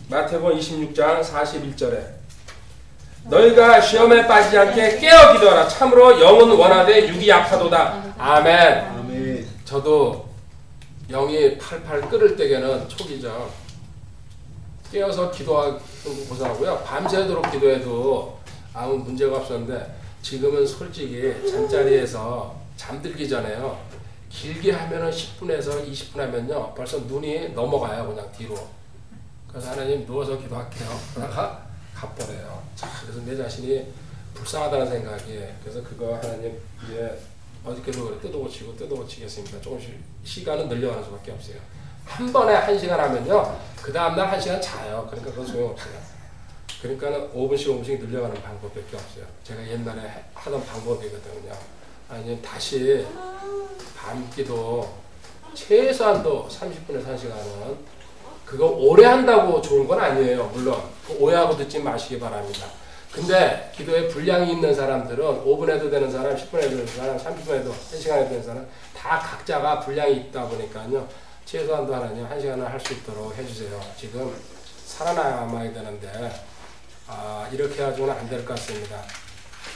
마태복음 26장 41절에 너희가 시험에 빠지지 않게 깨어 기도하라. 참으로 영은 원하되 육이 약하도다. 아멘. 저도 영이 팔팔 끓을 때에는 초기죠. 깨어서 기도하고 고사하고요. 밤새도록 기도해도 아무 문제가 없었는데 지금은 솔직히 잠자리에서 잠들기 전에요. 길게 하면은 10분에서 20분 하면요. 벌써 눈이 넘어가요. 그냥 뒤로. 그래서 하나님 누워서 기도할게요. 그러다가 가버려요. 자, 그래서 내 자신이 불쌍하다는 생각이. 그래서 그거 하나님 이제 어저께도 그래 뜯어고치겠습니다. 조금씩 시간은 늘려가는 수밖에 없어요. 한 번에 1시간 하면요. 그 다음날 1시간 자요. 그러니까 그건 소용없어요. 그러니까는 5분씩 늘려가는 방법밖에 없어요. 제가 옛날에 하던 방법이거든요. 아니, 다시 밤기도 최소한도 30분에서 1시간은 그거 오래 한다고 좋은 건 아니에요. 물론 오해하고 듣지 마시기 바랍니다. 근데 기도에 분량이 있는 사람들은 5분 해도 되는 사람, 10분 해도 되는 사람, 30분 해도 1시간 해도 되는 사람 다 각자가 분량이 있다 보니까요. 최소한도 하나님 1시간을 할 수 있도록 해주세요. 지금 살아남아야 되는데 이렇게 해가지고는 안 될 것 같습니다.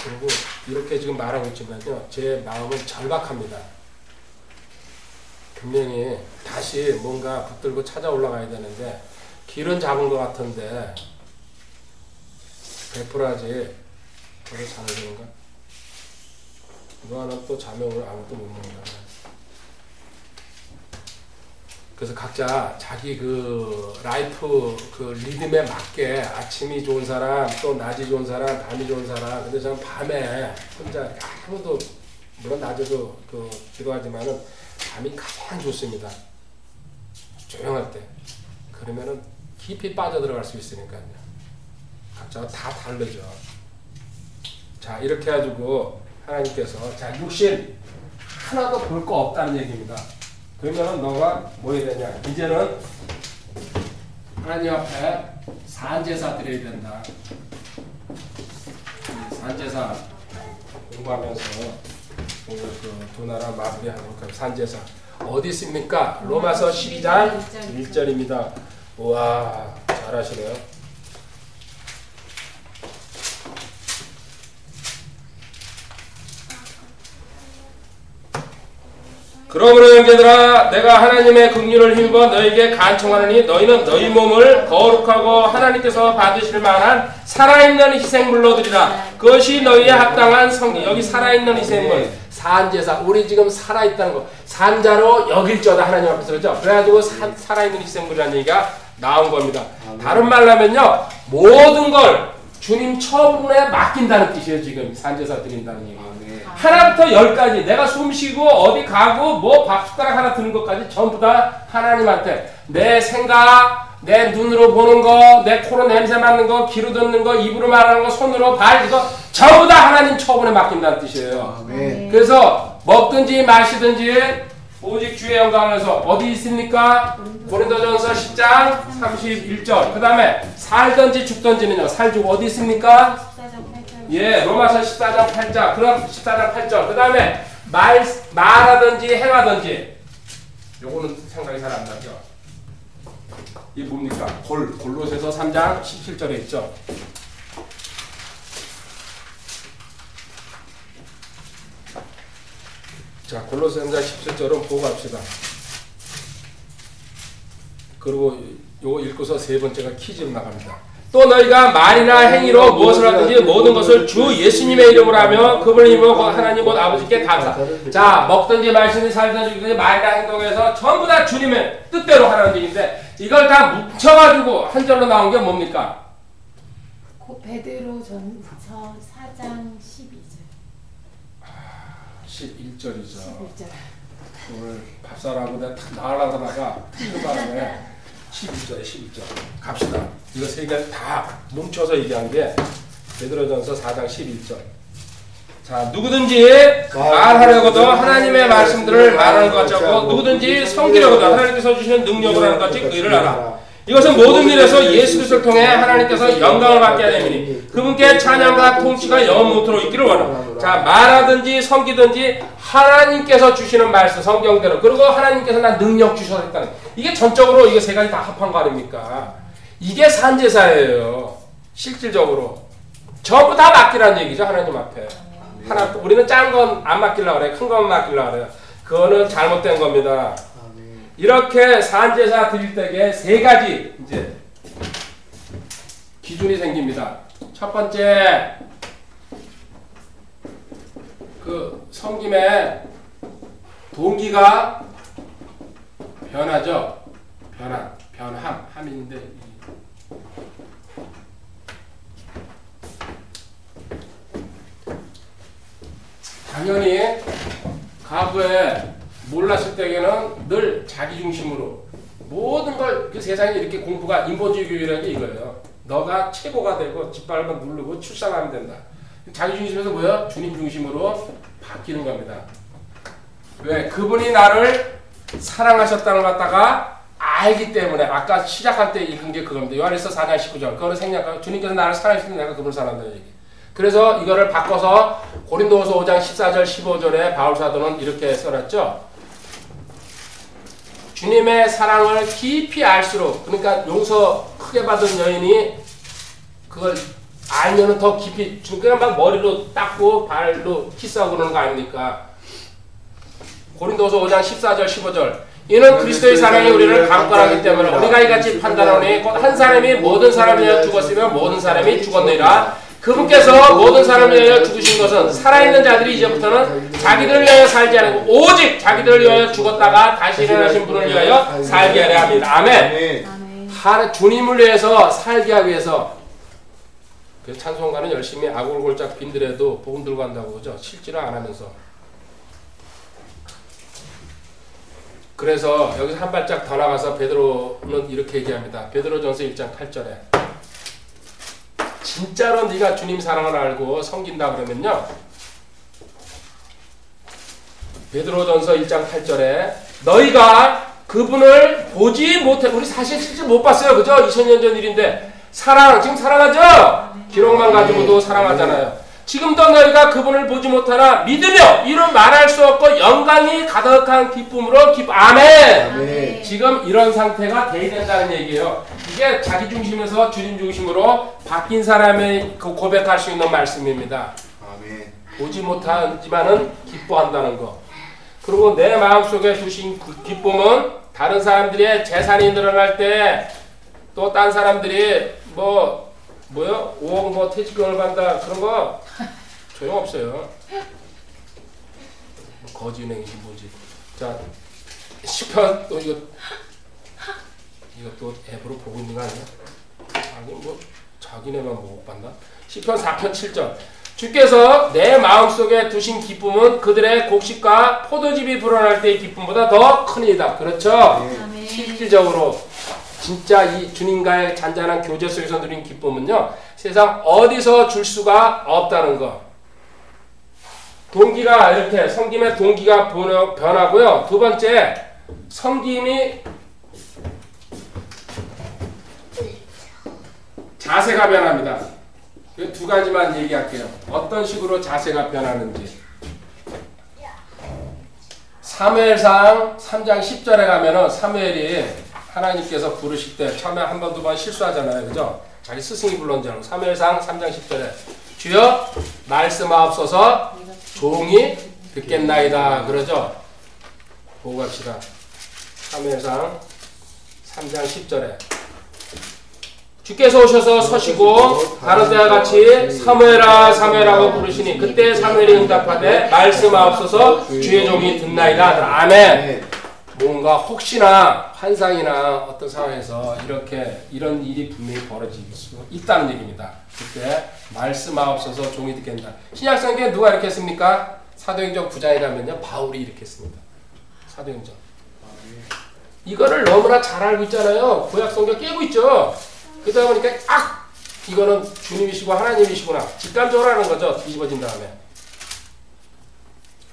그리고 이렇게 지금 말하고 있지만요. 제 마음은 절박합니다. 분명히 다시 뭔가 붙들고 찾아 올라가야 되는데 길은 잡은 것 같은데 100%하지 저를 자는 건가? 너는 또 자명을 아무것도 못 먹는다. 그래서 각자 자기 그 라이프 그 리듬에 맞게 아침이 좋은 사람, 또 낮이 좋은 사람, 밤이 좋은 사람. 근데 저는 밤에 혼자 아무도 물론 낮에도 그 기도하지만은 밤이 가장 좋습니다. 조용할 때. 그러면은 깊이 빠져들어갈 수 있으니까요. 각자가 다 다르죠. 자, 이렇게 해가지고 하나님께서 자, 육신 하나도 볼 거 없다는 얘기입니다. 그러면은 너가 뭐 해야 되냐? 이제는 하나님 앞에 산제사 드려야 된다. 산제사 공부하면서 오늘 그 두 나라 마무리하도록 하겠습니다. 산제사 어디 있습니까? 로마서 12장 1절입니다. 우와, 잘하시네요. 그러므로 형제들아, 내가 하나님의 긍휼을 힘입어 너에게 간청하노니 너희는 너희 몸을 거룩하고 하나님께서 받으실 만한 살아있는 희생물로 드리라. 그것이 너희의 합당한 성기. 여기 살아있는 희생물, 산제사. 우리 지금 살아있다는 거, 산자로 여길저다 하나님 앞에서, 그렇죠? 그래가지고 살아있는 희생물이라는 얘기가 나온 겁니다. 다른 말로 하면요, 모든 걸 주님 처분에 맡긴다는 뜻이에요. 지금 산제사 드린다는 얘기. 하나부터 10까지 내가 숨쉬고 어디 가고 뭐 밥숟가락 하나 드는 것까지 전부 다 하나님한테 내 생각, 내 눈으로 보는 거, 내 코로 냄새 맡는 거, 귀로 듣는 거, 입으로 말하는 거, 손으로 발 이거 전부 다 하나님 처분에 맡긴다는 뜻이에요. 그래서 먹든지 마시든지 오직 주의 영광을 위해서 어디 있습니까? 고린도전서 10장 31절. 그 다음에 살든지 죽든지는요. 살죽 어디 있습니까? 예, 로마서 14장 8절. 그럼 14장 8절. 그 다음에 말하든지 행하든지. 요거는 생각이 잘 안 나죠. 이게 뭡니까? 골로새서 3장 17절에 있죠. 자, 골로새 3장 17절은 보고 갑시다. 그리고 요거 읽고서 세 번째가 퀴즈로 나갑니다. 또 너희가 말이나 행위로 무엇을 하든지 모든 것을 주 예수님의 이름으로 하며 그분을 힘으로 하나님 곧 아버지께 감사. 자, 먹든지 마시든지 살든지 죽든지 말이나 행동에서 전부 다 주님의 뜻대로 하라는 얘기인데 이걸 다 뭉쳐가지고 한 절로 나온 게 뭡니까? 베드로전서 4장 12절. 11절이죠. 11절. 오늘 밥사라고 내가 탁 나가려고 하다가 틀린 바람에 11절에 11절. 갑시다. 이거 세 개 다 뭉쳐서 얘기한 게 베드로전서 4장 11절. 자, 누구든지 말하려고도 하나님의 말씀들을 말하는 것 같고 누구든지 섬기려고도 하나님께서 주시는 능력을 하는 것 같이 그 일을 하라. 이것은 모든 일에서 예수 그리스도를 통해 하나님께서 영광을 받게 하려니 그분께 찬양과 통치가 영원토록 있기를 원합니다. 자, 말하든지 섬기든지 하나님께서 주시는 말씀 성경대로 그리고 하나님께서 난 능력 주셨다는 이게 전적으로 이게 세 가지 다 합한 거 아닙니까? 이게 산제사예요. 실질적으로 전부 다 맡기라는 얘기죠. 하나님 앞에. 하나, 우리는 짠 건 안 맡기려고 그래. 큰 건 맡기려고 그래요. 그거는 잘못된 겁니다. 이렇게 산제사 드릴 때에 세 가지 이제 기준이 생깁니다. 첫 번째, 그 섬김의 동기가 변하죠. 함인데 당연히 과거에 몰랐을 때에는 늘 자기 중심으로 모든 걸 그 세상에 이렇게 공부가 인본주의 교육이라는 게 이거예요. 너가 최고가 되고 짓밟아 누르고 출산하면 된다. 자기 중심에서 뭐야? 주님 중심으로 바뀌는 겁니다. 왜? 그분이 나를 사랑하셨다는 걸 갖다가 알기 때문에 아까 시작할 때 읽은 게 그겁니다. 요한일서 4장 19절. 그거는 생략하고 주님께서 나를 사랑하시면 내가 그분을 사랑한다는 얘기. 그래서 이거를 바꿔서 고린도후서 5장 14절 15절에 바울 사도는 이렇게 써놨죠. 주님의 사랑을 깊이 알수록, 그러니까 용서 크게 받은 여인이 그걸 알면은 더 깊이, 그냥 막 머리로 닦고 발로 키스하고 그러는 거 아닙니까? 고린도서 5장 14절 15절. 이는 그리스도의 사랑이 우리를 강권하기 때문에 우리가 이같이 판단하노니 곧 한 사람이 모든 사람을 위하여 죽었으면 모든 사람이 죽었느니라. 그분께서 모든 사람을 위하여 죽으신 것은 살아있는 자들이 이제부터는 자기들을 위하여 살지 않고 오직 자기들을 위하여 죽었다가 다시 일어나신 분을 위하여 살게 하려 합니다. 아멘. 주님을 위해서 살게 하기 위해서. 그래서 찬송가는 열심히 아골골짝 빈들에도 복음 들고 간다고 그러죠. 실제로 안 하면서. 그래서 여기서 한 발짝 더 나가서 베드로는 이렇게 얘기합니다. 베드로전서 1장 8절에 진짜로 네가 주님 사랑을 알고 섬긴다 그러면요. 베드로전서 1장 8절에 너희가 그분을 보지 못해, 우리 사실 실제 못 봤어요. 그죠? 2000년 전 일인데 사랑, 지금 사랑하죠? 기록만 가지고도 사랑하잖아요. 지금도 너희가 그분을 보지 못하나 믿으며 이루 말할 수 없고 영광이 가득한 기쁨으로 아멘. 아멘. 지금 이런 상태가 돼야 된다는 얘기예요. 이게 자기 중심에서 주님 중심으로 바뀐 사람의 그 고백할 수 있는 말씀입니다. 아멘. 보지 못하지만은 기뻐한다는 거. 그리고 내 마음속에 두신 그 기쁨은 다른 사람들의 재산이 늘어날 때 또 딴 사람들이 뭐요? 5억 뭐 퇴직금을 받는다 그런 거 소용없어요. 거지은행이지 뭐지. 자, 10편 또 이거 또 앱으로 보고 있는 거 아니야? 아니 뭐 자기네만 못 봤나? 10편 4편 7절. 주께서 내 마음속에 두신 기쁨은 그들의 곡식과 포도즙이 불어날 때의 기쁨보다 더 크니이다. 그렇죠? 아멘. 실질적으로 진짜 이 주님과의 잔잔한 교제 속에서 누린 기쁨은요, 세상 어디서 줄 수가 없다는 거. 동기가 이렇게, 섬김의 동기가 변하고요. 두 번째, 섬김이 자세가 변합니다. 두 가지만 얘기할게요. 어떤 식으로 자세가 변하는지. 사무엘상 3장 10절에 가면은 사무엘이 하나님께서 부르실 때 처음에 한 번, 두 번 실수하잖아요. 그죠? 자기 스승이 불렀는 줄 알고. 사무엘상 3장 10절에 주여 말씀하옵소서 종이 듣겠나이다. 그러죠? 보고 갑시다. 사무엘상 3장 10절에 주께서 오셔서 서시고 다른 때와 같이 사무엘아 사무엘하고 부르시니 그때 사무엘이 응답하되 말씀하옵소서 주의 종이 듣나이다. 아멘. 뭔가 혹시나 환상이나 어떤 상황에서 이런 일이 분명히 벌어질 수 있다는 얘기입니다. 그때 말씀하옵소서 종이 듣겠다. 신약성경에 누가 이렇게 했습니까? 사도행전 9장에 가면요 바울이 이렇게 했습니다. 사도행전. 이거를 너무나 잘 알고 있잖아요. 구약성경 깨고 있죠. 그러다 보니까 이거는 주님이시고 하나님이시구나 직감적으로 하는 거죠. 뒤집어진 다음에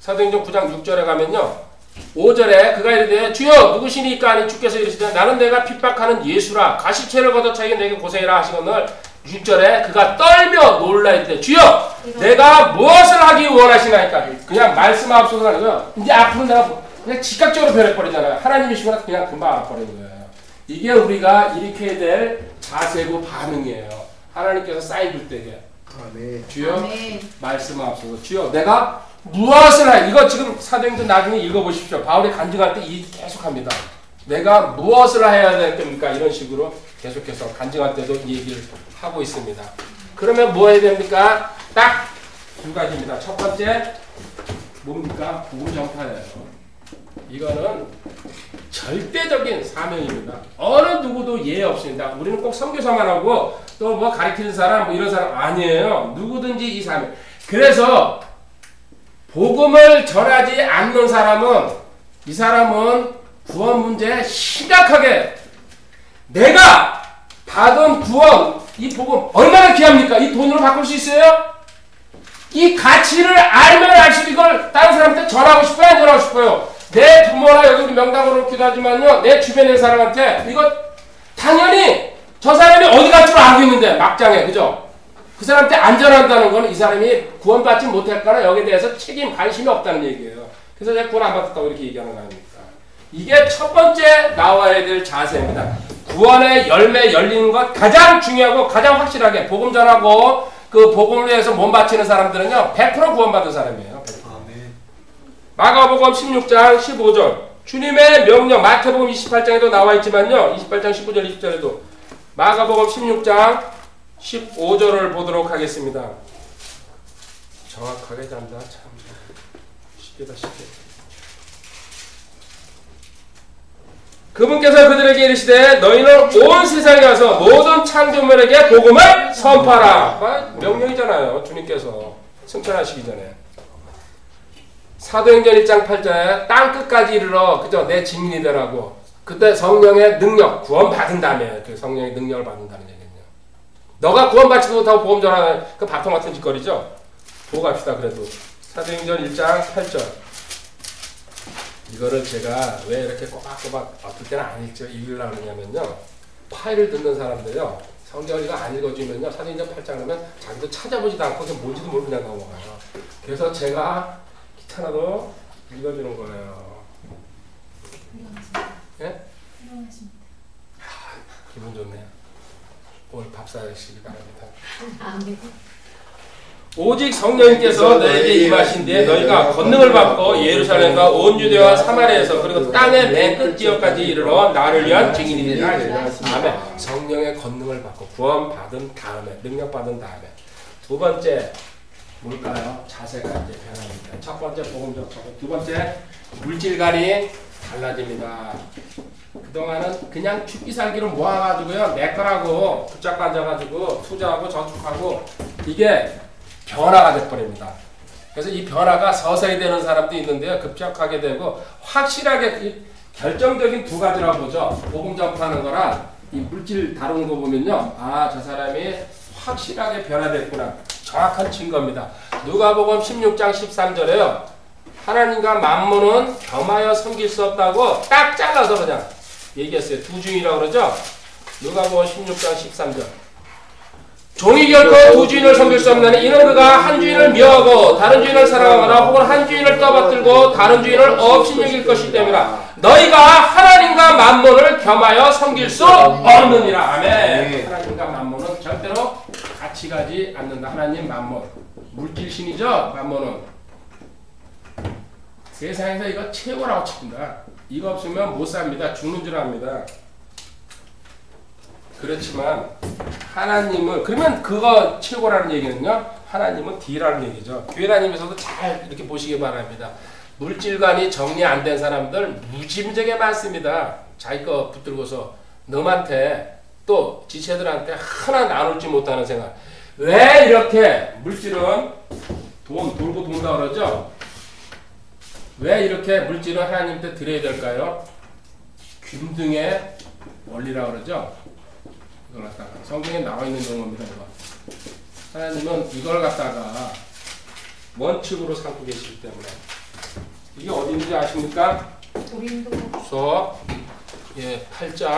사도행전 9장 6절에 가면요 5절에 그가 이르되 주여 누구시니까 하니 주께서 이르시되 나는 내가 핍박하는 예수라 가시체를 걷어차게 내게 고생이라 하시거늘 6절에 그가 떨며 놀라 이르되 주여 내가 무엇을 하기 원하시나이까. 그냥 말씀하옵소서 하는 거예요. 이제 앞으로 내가 그냥 즉각적으로 변해버리잖아요. 하나님이시구나 그냥 금방 알아버리는 거예요. 이게 우리가 일으켜야 될 자세고 반응이에요. 하나님께서 사인 줄 때게 주여 아멘. 말씀하옵소서. 주여 내가 무엇을 해. 이거 지금 사도행전 나중에 읽어보십시오. 바울이 간증할 때 계속합니다. 내가 무엇을 해야 될 겁니까? 이런 식으로 계속해서 간증할 때도 이 얘기를 하고 있습니다. 그러면 뭐 해야 됩니까? 딱 두 가지입니다. 첫 번째 뭡니까? 복음 전파예요. 이거는 절대적인 사명입니다. 어느 누구도 예외 없습니다. 우리는 꼭 선교사만 하고 또 뭐 가르치는 사람 뭐 이런 사람 아니에요. 누구든지 이 사명. 그래서 복음을 전하지 않는 사람은 이 사람은 구원 문제에 심각하게 내가 받은 구원, 이 복음 얼마나 귀합니까? 이 돈으로 바꿀 수 있어요? 이 가치를 알면 알수록 이걸 다른 사람한테 전하고 싶어요? 안 전하고 싶어요? 내 부모나 여기 명당으로 기도하지만요, 내 주변의 사람한테 이거 당연히 저 사람이 어디 갈 줄 알고 있는데 막장에, 그죠? 그 사람한테 안 전한다는 건 이 사람이 구원받지 못했거나 여기에 대해서 책임, 관심이 없다는 얘기예요. 그래서 제가 구원 안 받았다고 이렇게 얘기하는 거 아닙니까? 이게 첫 번째 나와야 될 자세입니다. 구원의 열매 열리는 것 가장 중요하고 가장 확실하게 복음 전하고 그 복음을 위해서 몸 바치는 사람들은요 100% 구원받은 사람이에요. 100%. 마가복음 16장 15절 주님의 명령, 마태복음 28장에도 나와 있지만요 28장 19절 20절에도 마가복음 16장 15절을 보도록 하겠습니다. 정확하게 잔다. 참 쉽게다 쉽게. 그분께서 그들에게 이르시되 너희는 온 세상에 가서 모든 창조물에게 복음을 선포하라. 명령이잖아요. 주님께서 승천하시기 전에. 사도행전 1장 8절에 땅 끝까지 이르러 그저 내 증인이 되라고. 그때 성령의 능력 구원 받은 다음에 그 성령의 능력을 받는다는 얘기예요. 너가 구원 받지도 못하고 복음 전하는 그 밥통 같은 짓거리죠. 보고 갑시다. 그래도 사도행전 1장 8절. 이거를 제가 왜 이렇게 꼬박꼬박 어떨 때는 안 읽으려고 하냐면요. 파일을 듣는 사람들요. 성경을 이거 안 읽어주면요. 사도행전 8장 하면 자기도 찾아보지도 않고 그냥 뭔지도 모르고 그냥 넘어가요. 그래서 제가 귀찮아도 읽어주는 거예요. 예? 기분 좋네요. 오늘 밥 사시기 바랍니다. 오직 성령님께서 너에게 임하신 뒤에 너희가 권능을 받고 예루살렘과 온 유대와 사마리아에서 그리고 땅의 맨 끝 지역까지 이르러 나를 위한 증인이 되리라. 아멘. 성령의 권능을 받고 구원 받은 다음에, 능력 받은 다음에 두 번째 뭘까요? 자세가 이제 변합니다. 첫 번째 복음 접촉, 두 번째 물질관이 달라집니다. 그동안은 그냥 죽기 살기로 모아가지고요 내 거라고 붙잡고 앉아가지고 투자하고 저축하고 이게 변화가 돼버립니다. 그래서 이 변화가 서서히 되는 사람도 있는데요. 급격하게 되고 확실하게 결정적인 두 가지라고 보죠. 복음 전파하는 거랑 이 물질 다루는 거 보면요. 아, 저 사람이 확실하게 변화됐구나. 정확한 증거입니다. 누가복음 16장 13절에요. 하나님과 만몬은 겸하여 섬길 수 없다고 딱 잘라서 그냥 얘기했어요. 두 주인이라고 그러죠. 누가복음 16장 13절. 종이 결코 두 주인을 섬길 수 없나니 이는 그가 한 주인을 미워하고 다른 주인을 사랑하거나 혹은 한 주인을 떠받들고 다른 주인을 업신여길 것이기 때문이라. 너희가 하나님과 만몬을 겸하여 섬길 수 없느니라. 아멘. 하나님과 만몬은 절대로 같이 가지 않는다. 하나님 만몬. 물질신이죠. 만몬은. 세상에서 이거 최고라고 칩니다. 이거 없으면 못 삽니다. 죽는 줄 압니다. 그렇지만 하나님은 그러면 그거 최고라는 얘기는요. 하나님은 D라는 얘기죠. 교회 다니면서도 잘 이렇게 보시기 바랍니다. 물질관이 정리 안 된 사람들 무짐작에 많습니다. 자기 거 붙들고서 남한테 또 지체들한테 하나 나눌지 못하는 생각. 왜 이렇게 물질은 돈 돌고 돈다 그러죠? 왜 이렇게 물질은 하나님한테 드려야 될까요? 균등의 원리라고 그러죠? 이걸 갖다가 성경에 나와 있는 용어입니다. 이거. 하나님은 이걸 갖다가 원칙으로 삼고 계시기 때문에 이게 어딘지 아십니까? 고린도후서 8장.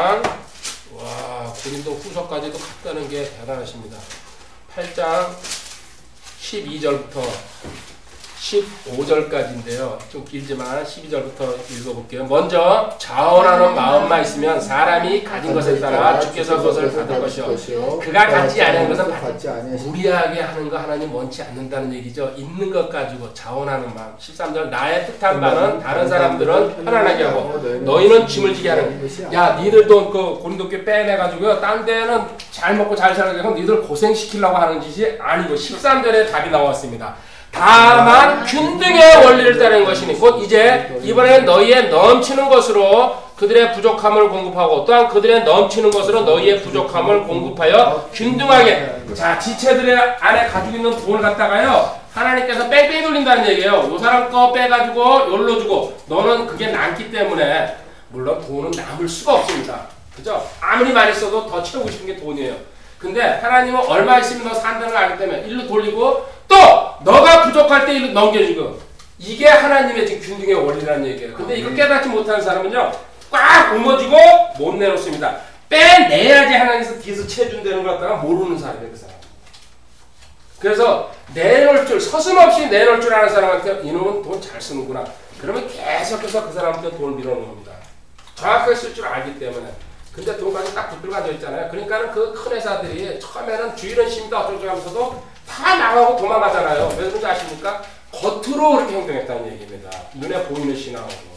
와, 고린도 후서까지도 갔다는 게 대단하십니다. 8장 12절부터 15절까지인데요. 좀 길지만 12절부터 읽어볼게요. 먼저 자원하는 마음만 있으면 사람이 가진 것에 따라 주께서 그것을 받을 것이요 그가 갖지 아니한 것은 무리하게 하는 거 하나님 원치 않는다는 얘기죠. 있는 것 가지고 자원하는 마음. 13절 나의 뜻한 바는 다른 사람들은 편안하게 하고 너희는 짐을 지게 하는. 야, 니들도 그 고린도교회 빼내가지고요 딴 데는 잘 먹고 잘 살게 하고 니들 고생시키려고 하는 짓이 아니고 13절에 답이 나왔습니다. 다만 균등의 원리를 따르는 것이니 곧 이제 이번에는 너희의 넘치는 것으로 그들의 부족함을 공급하고 또한 그들의 넘치는 것으로 너희의 부족함을 공급하여 균등하게. 자, 지체들의 안에 가지고 있는 돈을 갖다가요 하나님께서 뺑뺑이 돌린다는 얘기예요. 요 사람 거 빼가지고 요로 주고 너는 그게 남기 때문에 물론 돈은 남을 수가 없습니다. 그죠? 아무리 많이 써도 더 채우고 싶은 게 돈이에요. 근데 하나님은 얼마 있으면 너 산다는 걸 알기 때문에 일로 돌리고 또 너가 부족할 때 일로 넘겨주고 이게 하나님의 지금 균등의 원리라는 얘기예요. 근데 이거 깨닫지 못하는 사람은요 꽉 옮아지고 못 내놓습니다. 빼내야지 하나님께서 뒤에서 채워준다는 걸 갖다가 모르는 사람이에요. 그 사람. 그래서 내놓을 줄 서슴없이 내놓을 줄 아는 사람한테 이놈은 돈 잘 쓰는구나. 그러면 계속해서 그 사람한테 돈을 밀어넣는 겁니다. 정확하게 쓸 줄 알기 때문에. 근데 돈까지 딱 붙들고 앉아있잖아요. 그러니까는 그 큰 회사들이 처음에는 주의는 심다 어쩌고 하면서도 다 나가고 도망가잖아요. 왜 그런지 아십니까? 겉으로 그렇게 행동했다는 얘기입니다. 눈에 보이는 신앙으로.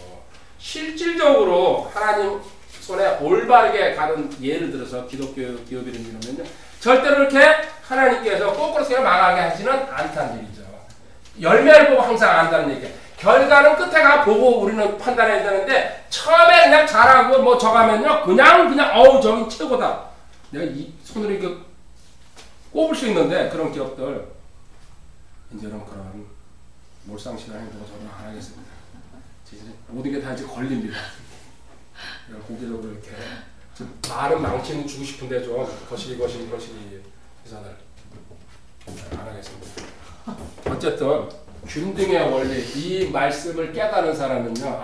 실질적으로 하나님 손에 올바르게 가는 예를 들어서 기독교 기업이를 이루면요. 절대로 그렇게 하나님께서 거꾸로 세워 망하게 하지는 않다는 얘기죠. 열매를 보고 항상 안다는 얘기예요. 결과는 끝에 가 보고 우리는 판단해야 되는데 처음에 그냥 잘하고 뭐 저가면요 그냥 어우 저긴 최고다. 내가 이 손으로 이렇게 꼽을 수 있는데 그런 기업들 이제는 그런 몰상식한 행동을 저는 안 하겠습니다. 모든 게 다 이제 걸립니다. 공개적으로 이렇게 말은 망치는 주고 싶은데 좀 거시기 회사들 안 하겠습니다. 어쨌든 균등의 원리 이 말씀을 깨달은 사람은요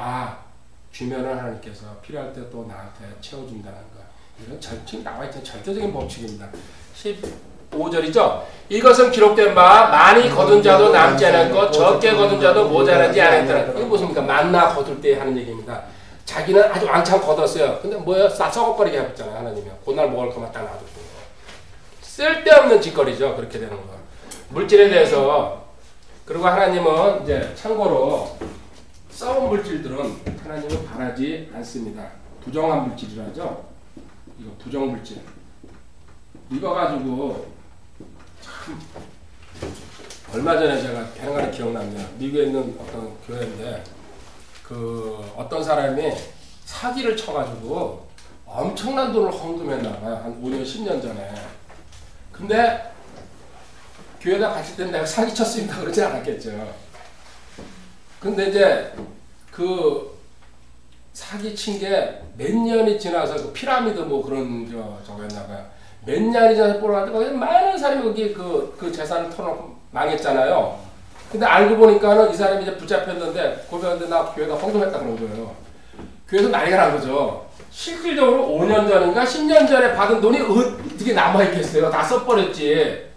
주면은 하나님께서 필요할 때 또 나한테 채워준다는 거 이런 지금 나와있던 절대적인 법칙입니다. 15절이죠. 이것은 기록된 바 많이 거둔 자도 남지 않았고 적게 거둔 자도 모자라지 않았더라. 이게 무엇입니까? 만나 거둘 때 하는 얘기입니다. 자기는 아주 왕창 걷었어요. 근데 뭐예요? 썩어버리게 해봤잖아요. 하나님이. 그날 먹을 것만 딱 놔두고. 쓸데없는 짓거리죠. 그렇게 되는 거. 물질에 대해서. 그리고 하나님은 이제 참고로 썩은 물질들은 하나님은 바라지 않습니다. 부정한 물질이라죠. 이거 부정 물질. 이거 가지고 참 얼마 전에 제가 행간에 기억납니다. 미국에 있는 어떤 교회인데 어떤 사람이 사기를 쳐가지고 엄청난 돈을 헌금했나봐요. 한 5년, 10년 전에. 근데 교회가 갔을 때 내가 사기 쳤습니다. 그러지 않았겠죠. 근데 이제 사기 친 게 몇 년이 지나서 피라미드 뭐 그런 저거였나봐요. 몇 년이 지나서 보러가지고 많은 사람이 거기 그 재산을 털어놓고 망했잖아요. 근데 알고 보니까는 이 사람이 이제 붙잡혔는데 고백하는데 나 교회가 헌금했다 그런 거예요. 교회에서 난리가 난 거죠. 실질적으로 5년 전인가 10년 전에 받은 돈이 어떻게 남아있겠어요. 다 써버렸지.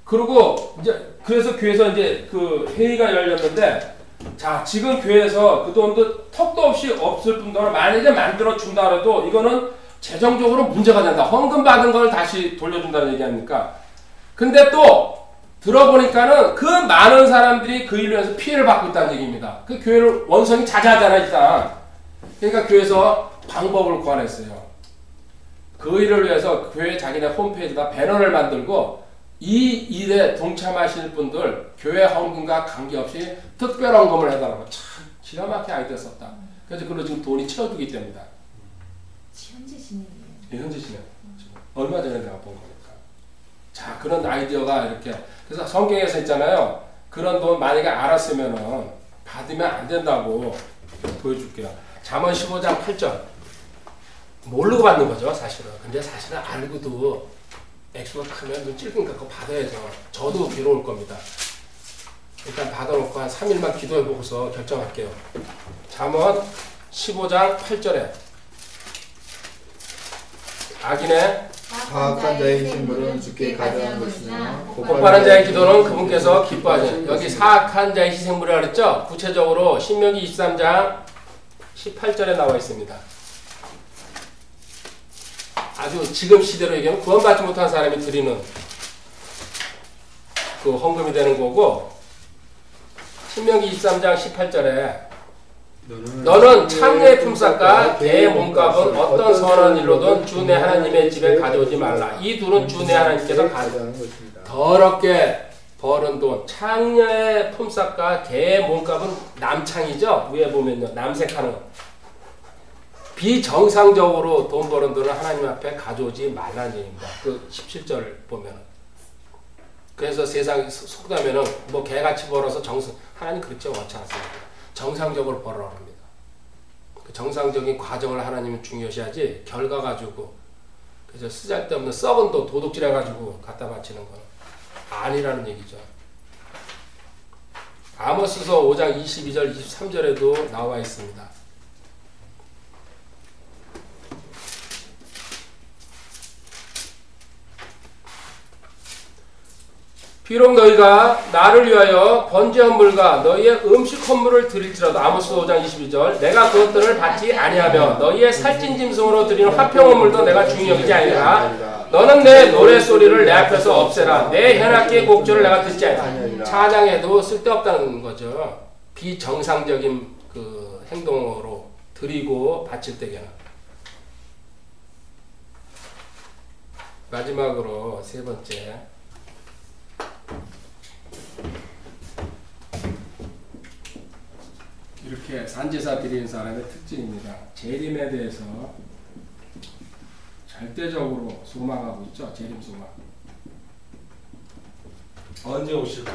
그리고 이제 그래서 교회에서 이제 회의가 열렸는데 자 지금 교회에서 그 돈도 턱도 없이 없을 뿐더러 만약에 만들어 준다 그래도 이거는 재정적으로 문제가 된다. 헌금 받은 걸 다시 돌려준다는 얘기 아닙니까? 근데 또 들어보니까는 그 많은 사람들이 그 일로 해서 피해를 받고 있다는 얘기입니다. 그 교회를 원성이 자자하잖아 일단. 그러니까 교회에서 방법을 구안했어요. 그 일을 위해서 교회 자기네 홈페이지에다 배너를 만들고 이 일에 동참하실 분들 교회 헌금과 관계없이 특별 헌금을 해달라고. 참 기가 막힌 아이디어 썼다. 그래서 그걸로 지금 돈이 채워주기 때문이다. 현재 진행이에요. 예, 현재 진행. 얼마 전에 내가 본 거니까. 자 그런 아이디어가 이렇게 그래서 성경에서 있잖아요. 그런 돈 만약에 알았으면은 받으면 안 된다고 보여줄게요. 잠언 15장 8절. 모르고 받는 거죠, 사실은. 근데 사실은 알고도 액수가 크면 눈 찔끔니까 그거 받아야죠. 저도 괴로울 겁니다. 일단 받아놓고 한 3일만 기도해보고서 결정할게요. 잠언 15장 8절에 악인의 사악한 자의 희생물은 주께 가져간 것이나 복받은 자의 기도는 그분께서 기뻐하시는. 여기 사악한 자의 희생물이라고 그랬죠? 구체적으로 신명기 23장 18절에 나와 있습니다. 아주 지금 시대로 얘기하면 구원받지 못한 사람이 드리는 그 헌금이 되는 거고, 신명기 23장 18절에 너는 창녀의 품삯과 개의 몸값은 어떤 선한 일로든 주 내 하나님의 집에 가져오지 말라. 이 둘은 주 내 하나님께서 더럽게 버는 돈, 창녀의 품삯과 개의 몸값은 남창이죠. 위에 보면요, 남색하는 비정상적으로 돈 버는 돈을 하나님 앞에 가져오지 말라는 얘기입니다. 그 17절 보면. 그래서 세상 속다면은 뭐 개같이 벌어서 하나님 그렇죠. 원치 않습니다. 정상적으로 벌어라 합니다. 그 정상적인 과정을 하나님은 중요시하지 결과 가지고 그래서 쓰잘데없는 썩은 도둑질 해가지고 갖다 바치는 건 아니라는 얘기죠. 아모스서 5장 22절 23절에도 나와 있습니다. 비록 너희가 나를 위하여 번제한 물과 너희의 음식 헌물을 드릴지라도 아모스 5장 22절 내가 그것들을 받지 아니하며 너희의 살찐 짐승으로 드리는 화평 헌물도 내가 중히 여기지 아니하라. 너는 내 노래소리를 내 앞에서 없애라. 내 현악기의 곡조를 내가 듣지 아니하라. 찬양해도 쓸데없다는 거죠. 비정상적인 그 행동으로 드리고 바칠 때에는. 마지막으로 세 번째, 이렇게 산제사 드리는 사람의 특징입니다. 재림에 대해서 절대적으로 소망하고 있죠. 재림 소망. 언제 오실까?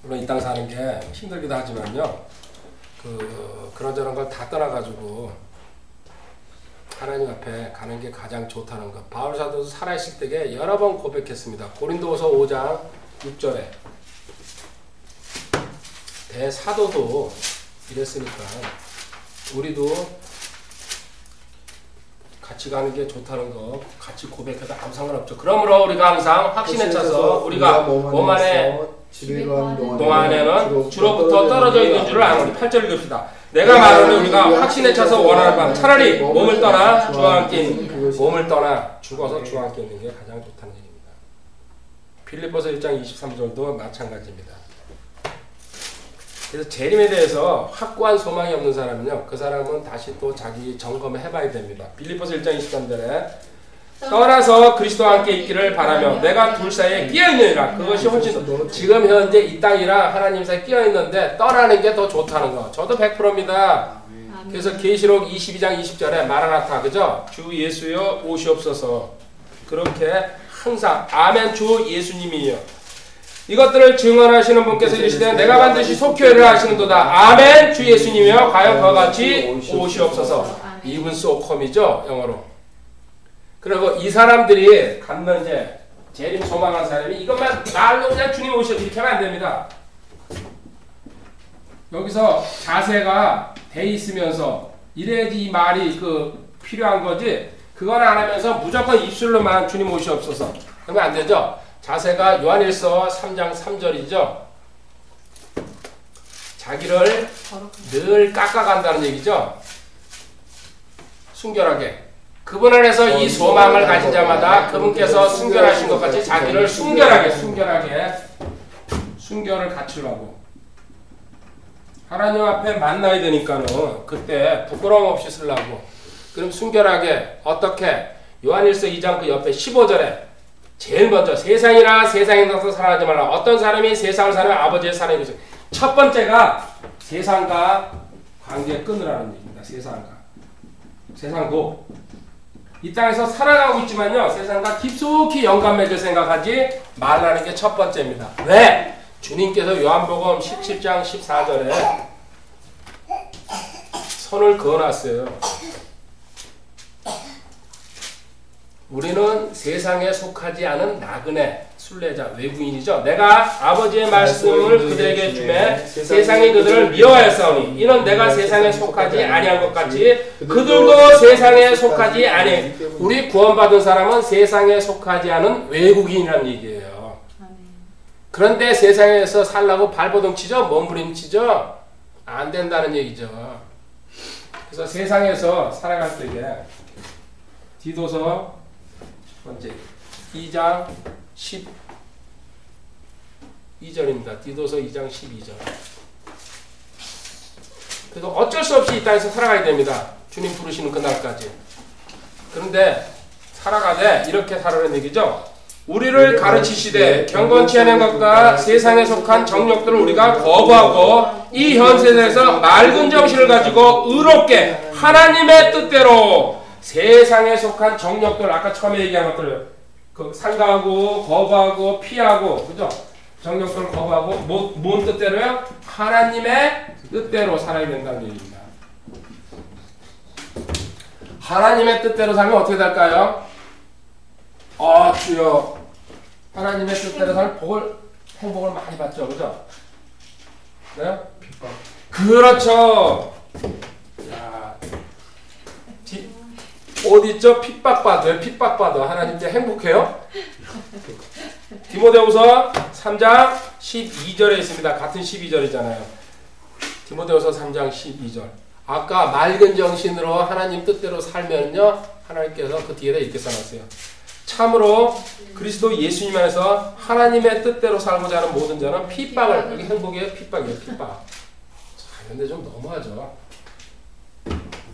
물론 이 땅 사는 게 힘들기도 하지만요. 그런저런 걸 다 떠나가지고 하나님 앞에 가는 게 가장 좋다는 것. 바울 사도도 살아있을 때에 여러 번 고백했습니다. 고린도후서 5장 6절에 대사도도 이랬으니까 우리도 같이 가는 게 좋다는 거 같이 고백해도 아무 상관없죠. 그러므로 우리가 항상 확신에 차서 우리가 몸 안에 동안에는 주로부터 떨어져 있는 줄을 아노니. 8절 읽읍시다. 내가 말하니 우리가 확신에 차서 원하는 바는 차라리 몸을 떠나 주와 함께 있는, 몸을 떠나 죽어서 주와 함께 있는 게 가장 좋다는 얘기입니다. 빌립보서 1장 23절도 마찬가지입니다. 그래서 재림에 대해서 확고한 소망이 없는 사람은요, 그 사람은 다시 또 자기 점검을 해봐야 됩니다. 빌립보서 1장 23절에 떠나서 그리스도와 함께 있기를 바라며 내가 둘 사이에 끼어있느니라. 그것이 훨씬 더, 지금 현재 이 땅이랑 하나님 사이에 끼어있는데 떠나는 게 더 좋다는 거. 저도 100%입니다. 그래서 계시록 22장 20절에 마라나타, 그죠? 주 예수여 오시옵소서. 그렇게 항상 아멘 주 예수님이요. 이것들을 증언하시는 분께서 이르시되 내가 반드시 속죄를 하시는도다. 아멘 주 예수님이여 과연 그와 같이 오시옵소서. Even so come이죠, 영어로. 그리고 이 사람들이 갖는 이제 재림 소망한 사람이 이것만 말로 그냥 주님 오시옵소서 이렇게 하면 안 됩니다. 여기서 자세가 돼 있으면서 이래야지 이 말이 필요한 거지. 그건 안 하면서 무조건 입술로만 주님 오시옵소서 그러면 안 되죠. 자세가 요한일서 3장 3절이죠. 자기를 늘 깎아간다는 얘기죠. 순결하게. 그분 안에서 이 소망을 가진 자마다 그분께서 순결하신 것 같이 자기를 순결하게 순결을 갖추라고. 하나님 앞에 만나야 되니까는 그때 부끄러움 없이 쓰려고. 그럼 순결하게 어떻게? 요한일서 2장 그 옆에 15절에 제일 먼저 세상이나 세상에 나서 살아가지 말라. 어떤 사람이 세상을 살면 아버지의 사랑이 있어요. 첫 번째가 세상과 관계 끊으라는 얘기입니다. 세상도 이 땅에서 살아가고 있지만요, 세상과 깊숙이 연관 맺을 생각하지 말라는 게 첫 번째입니다. 왜? 주님께서 요한복음 17장 14절에 선을 그어놨어요. 우리는 세상에 속하지 않은 나그네, 순례자, 외국인이죠. 내가 아버지의 말씀을 그들에게 주매 세상이 그들을 미워하였사오니 이는 내가 세상에 속하지 아니한 것 같이 그들도 세상에 속하지 아니. 우리 구원받은 사람은 세상에 속하지 않은 외국인이라는 얘기예요. 그런데 세상에서 살라고 발버둥 치죠? 몸부림치죠? 안 된다는 얘기죠. 그래서 세상에서 살아갈 때에 디도서 번째 2장 12절입니다. 디도서 2장 12절. 그래서 어쩔 수 없이 이 땅에서 살아가야 됩니다. 주님 부르시는 그날까지. 그런데 살아가되 이렇게 살아라는 얘기죠. 우리를 가르치시되 경건치 않은 것과 세상에 속한 정욕들을 우리가 거부하고 이 현세에서 맑은 정신을 가지고 의롭게 하나님의 뜻대로 세상에 속한 정욕들, 아까 처음에 얘기한 것들 그 상가하고 거부하고 피하고 그죠? 정욕을 거부하고 뭔 뜻대로요? 하나님의 뜻대로 살아야 된다는 얘기입니다. 하나님의 뜻대로 살면 어떻게 될까요? 주여 하나님의 뜻대로 살면 행복을 많이 받죠. 그죠? 네? 핍박. 그렇죠. 야, 어디 있죠? 핍박받아요. 핍박받아. 하나님 이제 행복해요? 디모데후서 3장 12절에 있습니다. 같은 12절이잖아요. 디모데후서 3장 12절. 아까 맑은 정신으로 하나님 뜻대로 살면요. 하나님께서 그 뒤에다 이렇게 써놨어요. 참으로 그리스도 예수님 안에서 하나님의 뜻대로 살고자 하는 모든 자는 핍박을, 여기 행복이에요? 핍박이에요? 핍박. 근데 좀 너무하죠.